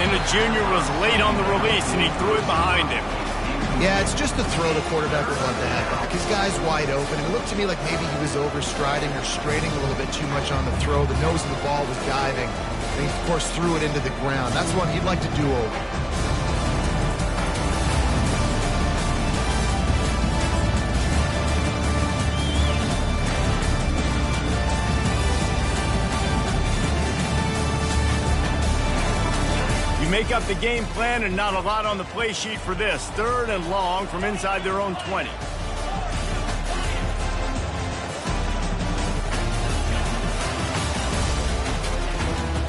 And the junior was late on the release, and he threw it behind him. Yeah, it's just a throw the quarterback would love to have back. His guy's wide open. It looked to me like maybe he was overstriding or straining a little bit too much on the throw. The nose of the ball was diving. And he, of course, threw it into the ground. That's one he'd like to do over. Make up the game plan and not a lot on the play sheet for this. 3rd and long from inside their own 20.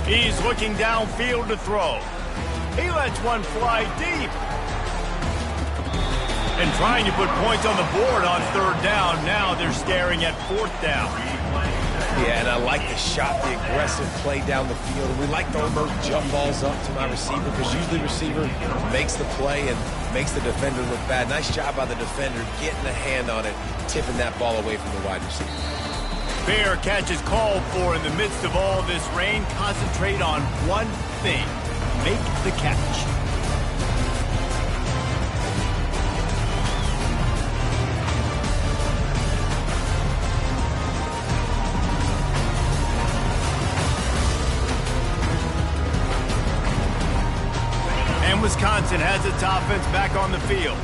He's looking downfield to throw. He lets one fly deep. And trying to put points on the board on 3rd down. Now they're staring at 4th down. Yeah, and I like the shot, the aggressive play down the field. And we like throwing those jump balls up to my receiver because usually the receiver makes the play and makes the defender look bad. Nice job by the defender getting a hand on it, tipping that ball away from the wide receiver. Fair catch is called for in the midst of all this rain. Concentrate on one thing. Make the catch. Wisconsin has its offense back on the field.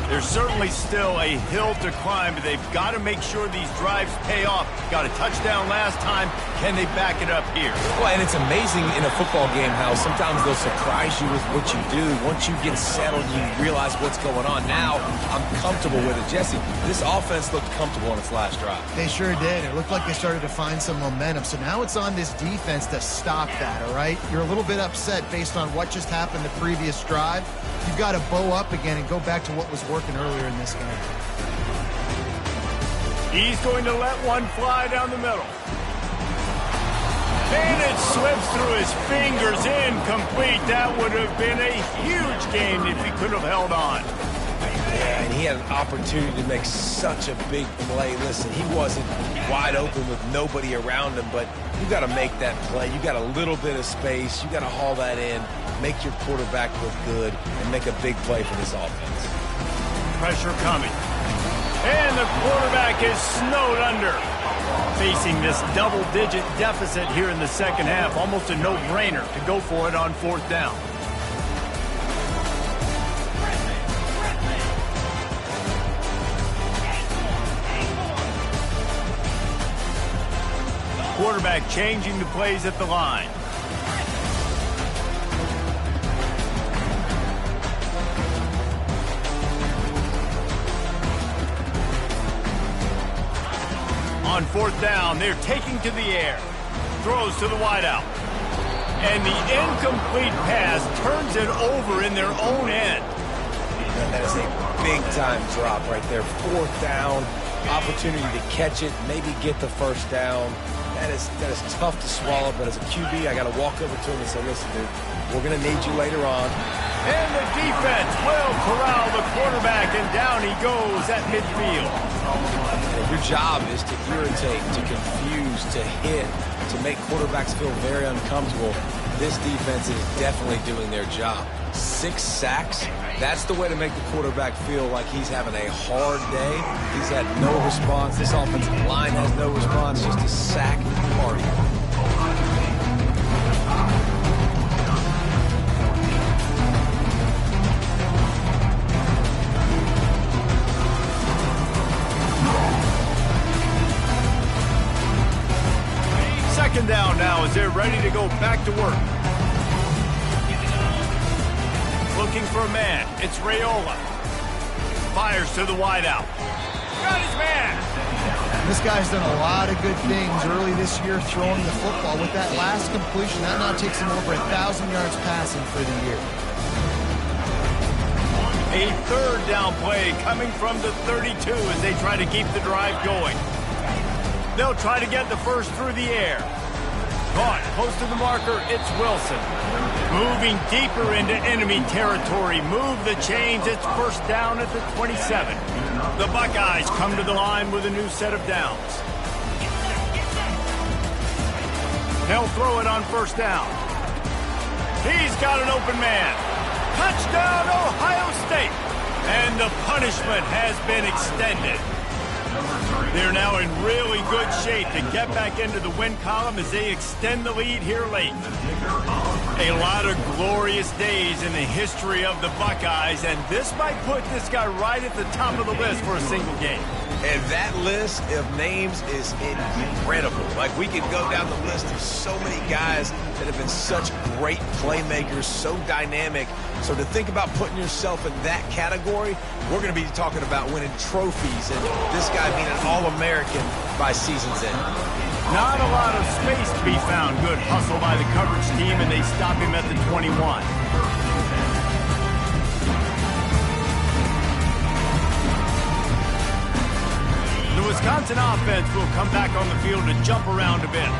There's certainly still a hill to climb, but they've got to make sure these drives pay off. Got a touchdown last time. Can they back it up here? Well, and it's amazing in a football game how sometimes they'll surprise you with what you do. Once you get settled, you realize what's going on. Now, I'm comfortable with it. Jesse, this offense looked comfortable on its last drive. They sure did. It looked like they started to find some momentum. So now it's on this defense to stop that, all right? You're a little bit upset based on what just happened the previous drive. You've got to bow up again and go back to what was working earlier in this game. He's going to let one fly down the middle. And it slips through his fingers, incomplete. That would have been a huge gain if he could have held on. Yeah, and he had an opportunity to make such a big play. Listen, he wasn't wide open with nobody around him, but you got to make that play. You got a little bit of space. You got to haul that in, make your quarterback look good, and make a big play for this offense. Pressure coming. And the quarterback is snowed under. Facing this double-digit deficit here in the second half, almost a no-brainer to go for it on 4th down. Quarterback changing the plays at the line. On fourth down, they're taking to the air. Throws to the wideout. And the incomplete pass turns it over in their own end. That is a big-time drop right there. Fourth down, opportunity to catch it, maybe get the first down. That is tough to swallow, but as a QB, I got to walk over to him and say, listen, dude, we're going to need you later on. And the defense will corral the quarterback, and down he goes at midfield. Your job is to irritate, to confuse, to hit, to make quarterbacks feel very uncomfortable. This defense is definitely doing their job. 6 sacks, that's the way to make the quarterback feel like he's having a hard day. He's had no response. This offensive line has no response, just a sack party. Second down now as they're ready to go back to work. Looking for a man. It's Raiola. Fires to the wideout. Got his man. This guy's done a lot of good things early this year throwing the football. With that last completion, that now takes him over 1,000 yards passing for the year. A third down play coming from the 32 as they try to keep the drive going. They'll try to get the first through the air. Caught close to the marker, it's Wilson. Moving deeper into enemy territory. Move the chains, it's first down at the 27. The Buckeyes come to the line with a new set of downs. They'll throw it on first down. He's got an open man. Touchdown, Ohio State. And the punishment has been extended. They're now in really good shape to get back into the win column as they extend the lead here late. A lot of glorious days in the history of the Buckeyes, and this might put this guy right at the top of the list for a single game. And that list of names is incredible. Like, we could go down the list of so many guys that have been such great playmakers, so dynamic. So to think about putting yourself in that category, we're going to be talking about winning trophies and this guy being an All-American by season's end. Not a lot of space to be found. Good hustle by the coverage team, and they stop him at the 21. The Wisconsin offense will come back on the field to jump around a bit.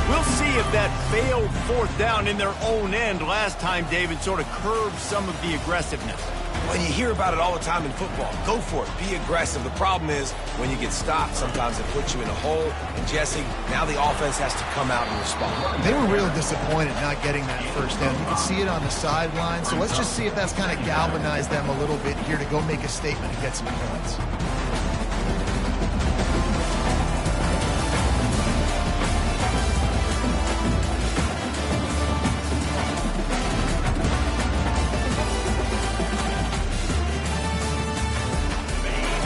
We'll see if that failed fourth down in their own end last time, David, sort of curbed some of the aggressiveness. When you hear about it all the time in football, go for it. Be aggressive. The problem is when you get stopped, sometimes it puts you in a hole. And, Jesse, now the offense has to come out and respond. They were real disappointed not getting that first down. You can see it on the sideline. So let's just see if that's kind of galvanized them a little bit here to go make a statement and get some points.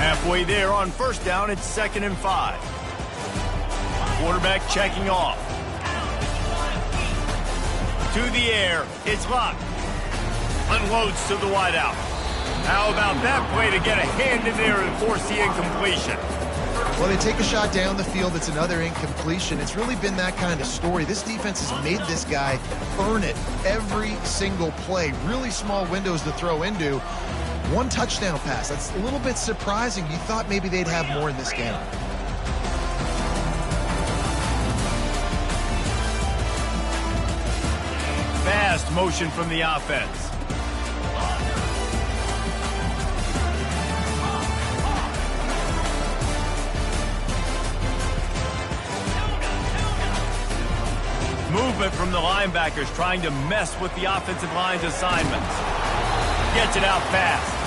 Halfway there on first down, it's 2nd and 5. Quarterback checking off. To the air, it's locked. Unloads to the wideout. How about that play to get a hand in there and force the incompletion? Well, they take a shot down the field. It's another incompletion. It's really been that kind of story. This defense has made this guy earn it every single play. Really small windows to throw into. One touchdown pass. That's a little bit surprising. You thought maybe they'd have more in this game. Fast motion from the offense. Movement from the linebackers trying to mess with the offensive line's assignments. Gets it out fast.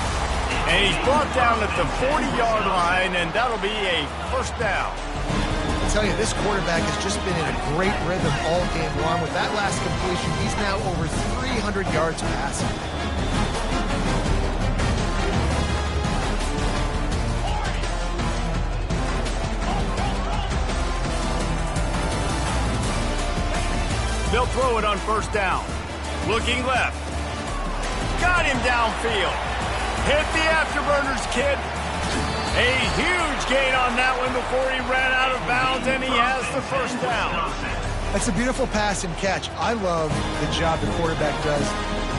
And he's brought down at the 40-yard line, and that'll be a first down. I tell you, this quarterback has just been in a great rhythm all game long. With that last completion, he's now over 300 yards passing. They'll throw it on first down. Looking left. Got him downfield. Hit the afterburners, kid. A huge gain on that one before he ran out of bounds, and he has the first down. That's a beautiful pass and catch. I love the job the quarterback does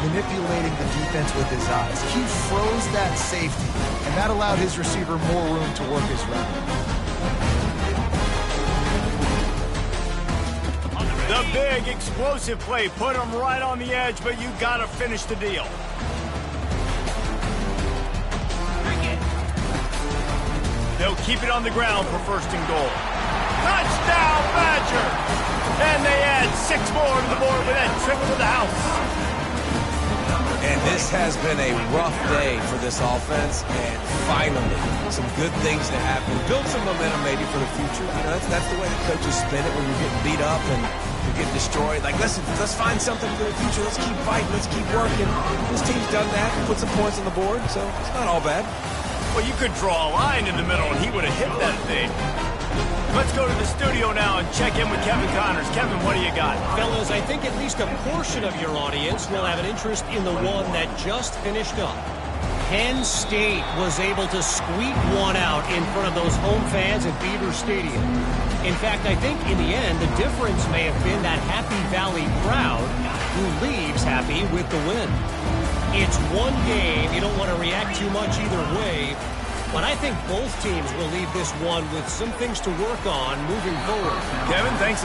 manipulating the defense with his eyes. He froze that safety, and that allowed his receiver more room to work his run. The big explosive play put him right on the edge, but you got to finish the deal. They'll keep it on the ground for first and goal. Touchdown, Badger! And they add 6 more to the board with that trip to the house. And this has been a rough day for this offense, and finally, some good things to happen. Build some momentum maybe for the future. You know, that's the way the coaches spin it when you're getting beat up and you're getting destroyed. Like, listen, let's find something for the future. Let's keep fighting. Let's keep working. This team's done that, put some points on the board, so it's not all bad. Well, you could draw a line in the middle, and he would have hit that thing. Let's go to the studio now and check in with Kevin Connors. Kevin, what do you got? Fellas, I think at least a portion of your audience will have an interest in the one that just finished up. Penn State was able to squeak one out in front of those home fans at Beaver Stadium. In fact, I think in the end, the difference may have been that Happy Valley crowd who leaves happy with the win. It's one game. You don't want to react too much either way. But I think both teams will leave this one with some things to work on moving forward. Kevin, thanks.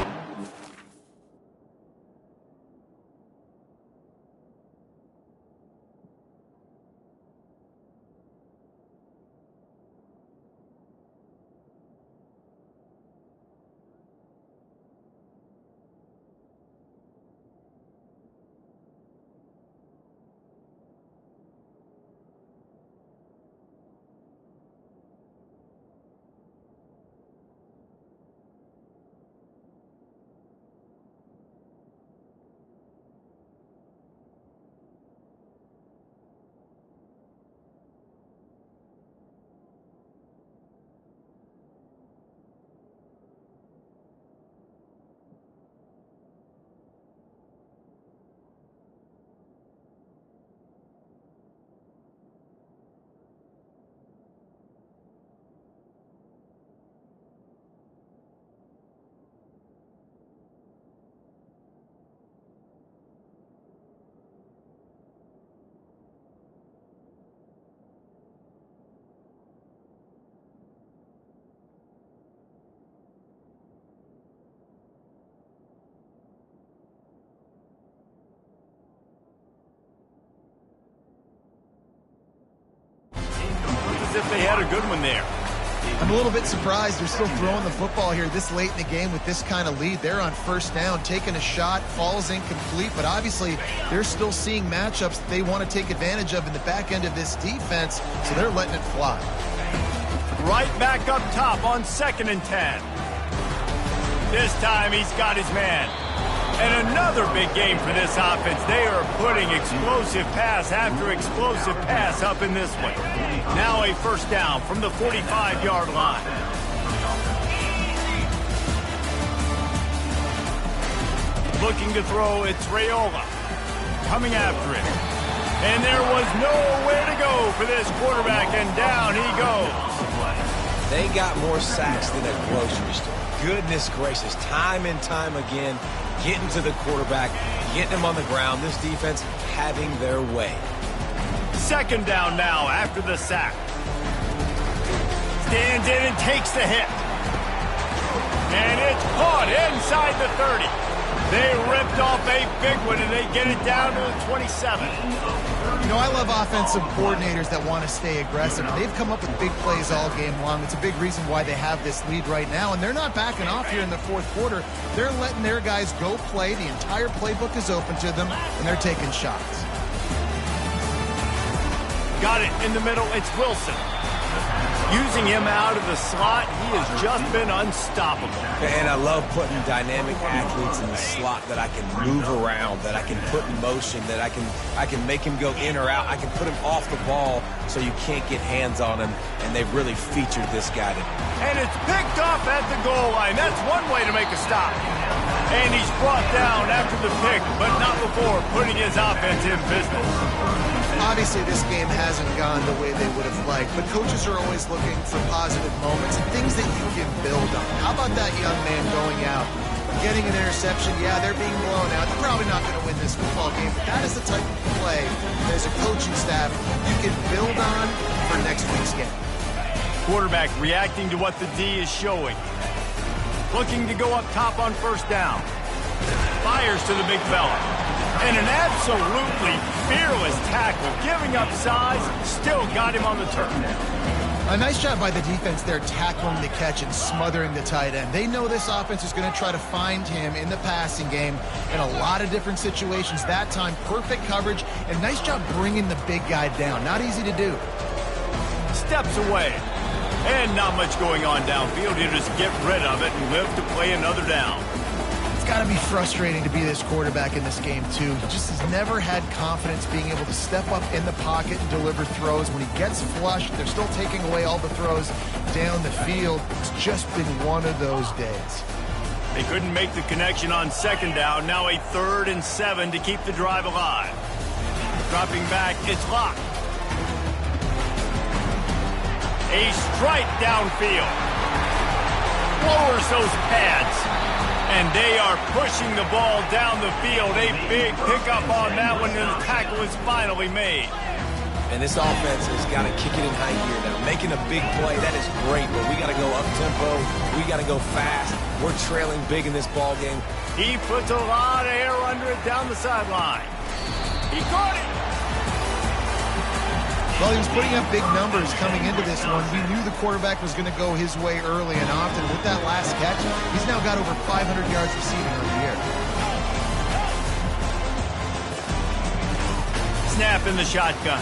As if they had a good one there. I'm a little bit surprised they're still throwing the football here this late in the game with this kind of lead. They're on first down, taking a shot, falls incomplete, but obviously they're still seeing matchups that they want to take advantage of in the back end of this defense, so they're letting it fly. Right back up top on 2nd and 10. This time he's got his man. And another big game for this offense. They are putting explosive pass after explosive pass up in this one. Now a first down from the 45-yard line. Looking to throw, it's Raiola. Coming after it. And there was nowhere to go for this quarterback, and down he goes. They got more sacks than a grocery store. Goodness gracious, time and time again, getting to the quarterback, getting him on the ground. This defense having their way. 2nd down now after the sack. Stands in and takes the hit. And it's caught inside the 30. They ripped off a big one, and they get it down to the 27. You know, I love offensive coordinators that want to stay aggressive. They've come up with big plays all game long. It's a big reason why they have this lead right now, and they're not backing off here in the 4th quarter. They're letting their guys go play. The entire playbook is open to them, and they're taking shots. Got it in the middle. It's Wilson. Using him out of the slot, he has just been unstoppable. And I love putting dynamic athletes in the slot that I can move around, that I can put in motion, that I can make him go in or out. I can put him off the ball so you can't get hands on him, and they've really featured this guy today. And it's picked off at the goal line. That's one way to make a stop. And he's brought down after the pick, but not before putting his offense in business. Obviously, this game hasn't gone the way they would have liked, but coaches are always looking for positive moments and things that you can build on. How about that young man going out, getting an interception? Yeah, they're being blown out. They're probably not going to win this football game, but that is the type of play that as a coaching staff you can build on for next week's game. Quarterback reacting to what the D is showing. Looking to go up top on first down. Fires to the big fella. And an absolutely fearless tackle, giving up size, still got him on the turf. A nice job by the defense there tackling the catch and smothering the tight end. They know this offense is going to try to find him in the passing game in a lot of different situations. That time, perfect coverage, and nice job bringing the big guy down. Not easy to do. Steps away. And not much going on downfield. He'll just get rid of it and live to play another down. It's got to be frustrating to be this quarterback in this game, too. He just has never had confidence being able to step up in the pocket and deliver throws. When he gets flushed, they're still taking away all the throws down the field. It's just been one of those days. They couldn't make the connection on second down. Now a 3rd and 7 to keep the drive alive. Dropping back, it's locked. A strike downfield. Lowers those pads. And they are pushing the ball down the field. A big pickup on that one, and the tackle is finally made. And this offense has got to kick it in high gear now. Making a big play, that is great, but we got to go up-tempo. We got to go fast. We're trailing big in this ball game. He puts a lot of air under it down the sideline. He caught it. Well, he was putting up big numbers coming into this one. He knew the quarterback was going to go his way early and often. With that last catch, he's now got over 500 yards receiving on the year. Snap in the shotgun.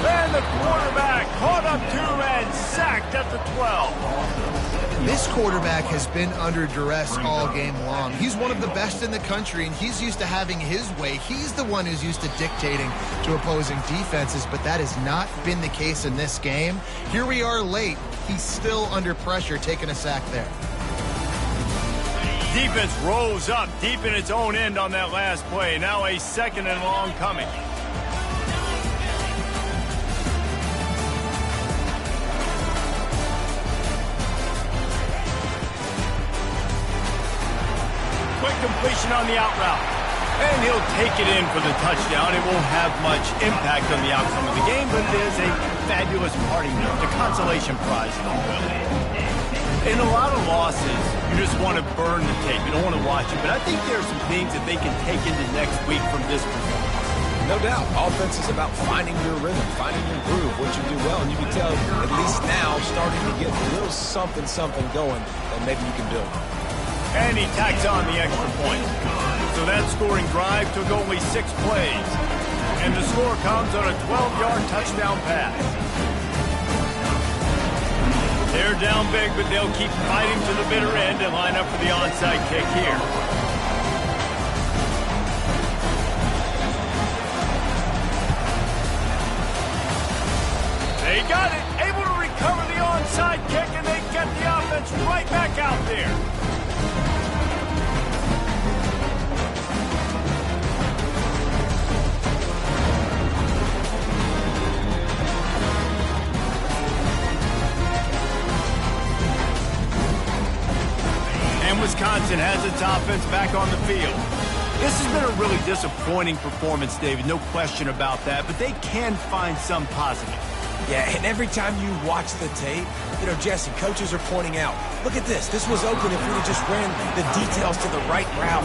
And the quarterback caught up to and sacked at the 12. This quarterback has been under duress all game long. He's one of the best in the country, and he's used to having his way. He's the one who's used to dictating to opposing defenses, but that has not been the case in this game. Here we are late. He's still under pressure, taking a sack there. Defense rose up deep in its own end on that last play. Now a 2nd and long coming. Completion on the out route. And he'll take it in for the touchdown. It won't have much impact on the outcome of the game, but it is a fabulous parting note. The consolation prize, if you will. In a lot of losses, you just want to burn the tape. You don't want to watch it. But I think there are some things that they can take into next week from this performance. No doubt. Offense is about finding your rhythm, finding your groove, what you do well. And you can tell, at least now, starting to get a little something going that maybe you can build on. And he tacks on the extra point. So that scoring drive took only 6 plays. And the score comes on a 12-yard touchdown pass. They're down big, but they'll keep fighting to the bitter end and line up for the onside kick here. They got it. Able to recover the onside kick, and they get the offense right back out there. Wisconsin has its offense back on the field. This has been a really disappointing performance, David, no question about that, but they can find some positive. Yeah, and every time you watch the tape, Jesse, coaches are pointing out, look at this. This was open if we'd have just ran the details to the right route,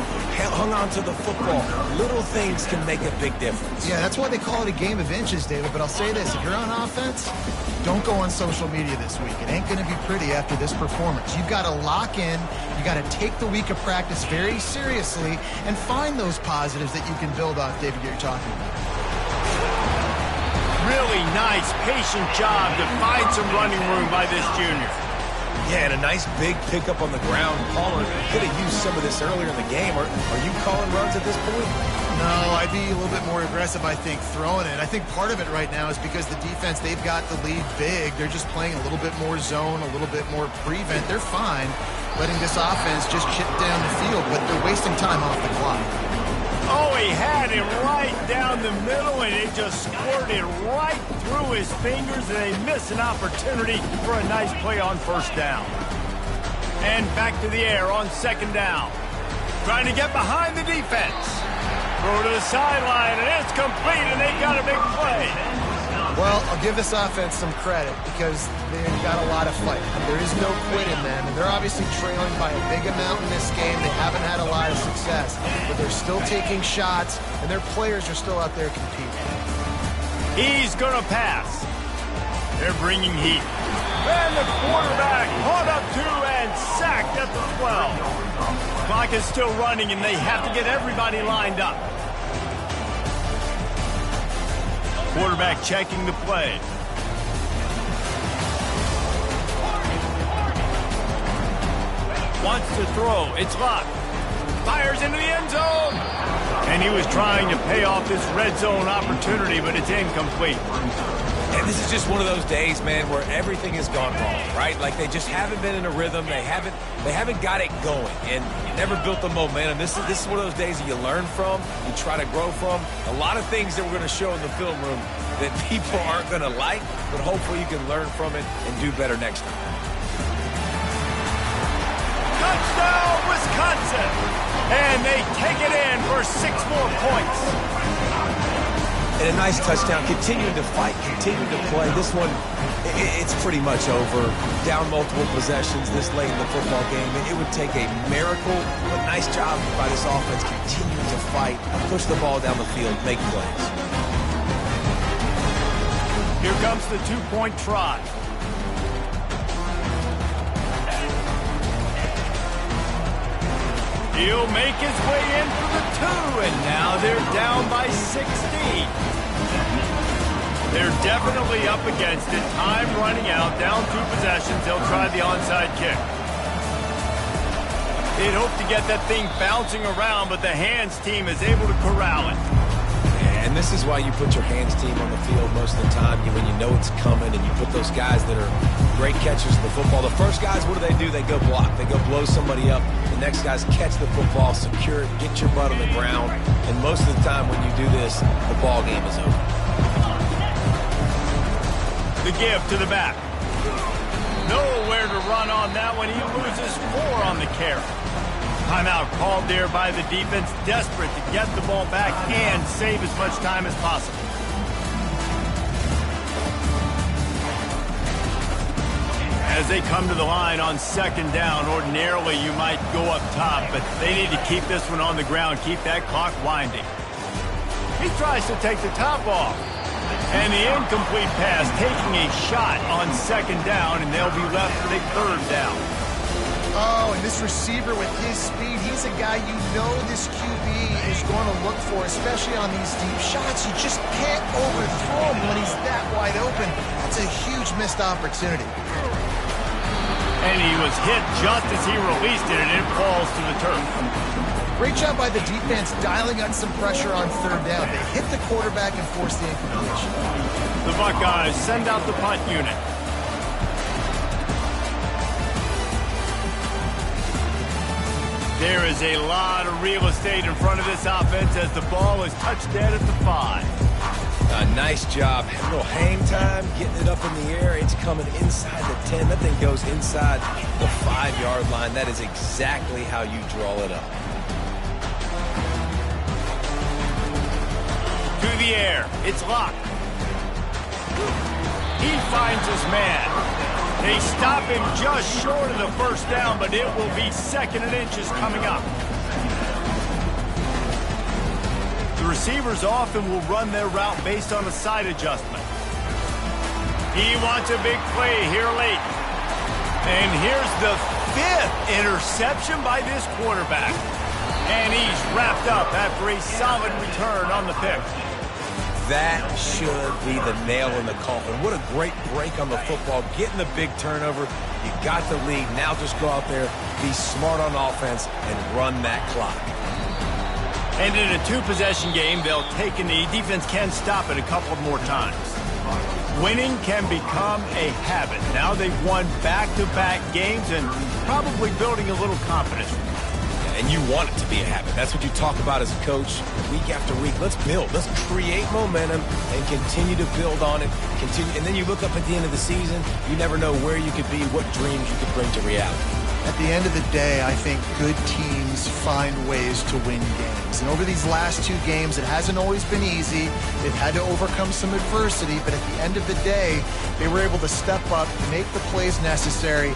hung on to the football. Little things can make a big difference. Yeah, that's why they call it a game of inches, David. But I'll say this, if you're on offense, don't go on social media this week. It ain't going to be pretty after this performance. You've got to lock in. You got to take the week of practice very seriously and find those positives that you can build off, David, you're talking about. Really nice, patient job to find some running room by this junior. Yeah, and a nice big pickup on the ground. Pollard could have used some of this earlier in the game. Are you calling runs at this point? No, I'd be a little bit more aggressive, I think, throwing it. I think part of it right now is because the defense, they've got the lead big. They're just playing a little bit more zone, a little bit more prevent. They're fine letting this offense just chip down the field, but they're wasting time off the clock. Oh, he had him right down the middle, and it just squirted right through his fingers, and they missed an opportunity for a nice play on first down. And back to the air on second down. Trying to get behind the defense. Throw to the sideline, and it's complete, and they got a big play. Well, I'll give this offense some credit because they've got a lot of fight. There is no quit in them, and they're obviously trailing by a big amount in this game. They haven't had a lot of success, but they're still taking shots, and their players are still out there competing. He's going to pass. They're bringing heat. And the quarterback caught up to and sacked at the 12. Clock is still running, and they have to get everybody lined up. Quarterback checking the play. Wants to throw. It's locked. Fires into the end zone. And he was trying to pay off this red zone opportunity, but it's incomplete. And this is just one of those days, man, where everything has gone wrong, right? Like they just haven't been in a rhythm. They haven't got it going, and you never built the momentum. This is one of those days that you learn from, you try to grow from. A lot of things that we're going to show in the film room that people aren't going to like, but hopefully you can learn from it and do better next time. Touchdown, Wisconsin! And they take it in for 6 more points. And a nice touchdown, continuing to fight, continuing to play. This one, it's pretty much over. Down multiple possessions this late in the football game. It would take a miracle, but nice job by this offense continuing to fight, push the ball down the field, make plays. Here comes the 2-point try. He'll make his way in for the 2, and now they're down by 16. They're definitely up against it. Time running out, down 2 possessions. They'll try the onside kick. They'd hope to get that thing bouncing around, but the hands team is able to corral it. And this is why you put your hands team on the field most of the time when you know it's coming, and you put those guys that are great catchers of the football. The first guys, what do? They go block. They go blow somebody up. The next guys catch the football, secure it, get your butt on the ground. And most of the time when you do this, the ball game is over. The give to the back. Nowhere to run on that one. He loses 4 on the carry. Timeout called there by the defense, desperate to get the ball back and save as much time as possible. As they come to the line on second down, ordinarily you might go up top, but they need to keep this one on the ground, keep that clock winding. He tries to take the top off. And the incomplete pass taking a shot on second down, and they'll be left with a 3rd down. Oh, and this receiver with his speed, he's a guy you know this QB is going to look for, especially on these deep shots. You just can't overthrow him when he's that wide open. That's a huge missed opportunity. And he was hit just as he released it, and it falls to the turf. Great job by the defense dialing up some pressure on 3rd down. They hit the quarterback and forced the incompletion. The Buckeyes send out the punt unit. There is a lot of real estate in front of this offense as the ball is touched dead at the 5. Nice job. A little hang time, getting it up in the air. It's coming inside the 10. That thing goes inside the 5-yard line. That is exactly how you draw it up. To the air. It's locked. He finds his man. They stop him just short of the 1st down, but it will be 2nd and inches coming up. The receivers often will run their route based on a side adjustment. He wants a big play here late. And here's the 5th interception by this quarterback. And he's wrapped up after a solid return on the pick. That should be the nail in the coffin. What a great break on the football. Getting the big turnover. You got the lead. Now just go out there, be smart on offense, and run that clock. And in a 2-possession game, they'll take a knee. Defense can stop it a couple more times. Winning can become a habit. Now they've won back-to-back games and probably building a little confidence. and you want it to be a habit. That's what you talk about as a coach week after week. Let's build. Let's create momentum and continue to build on it. And then you look up at the end of the season, you never know where you could be, what dreams you could bring to reality. At the end of the day, I think good teams find ways to win games. And over these last 2 games, it hasn't always been easy. They've had to overcome some adversity, but at the end of the day, they were able to step up, make the plays necessary,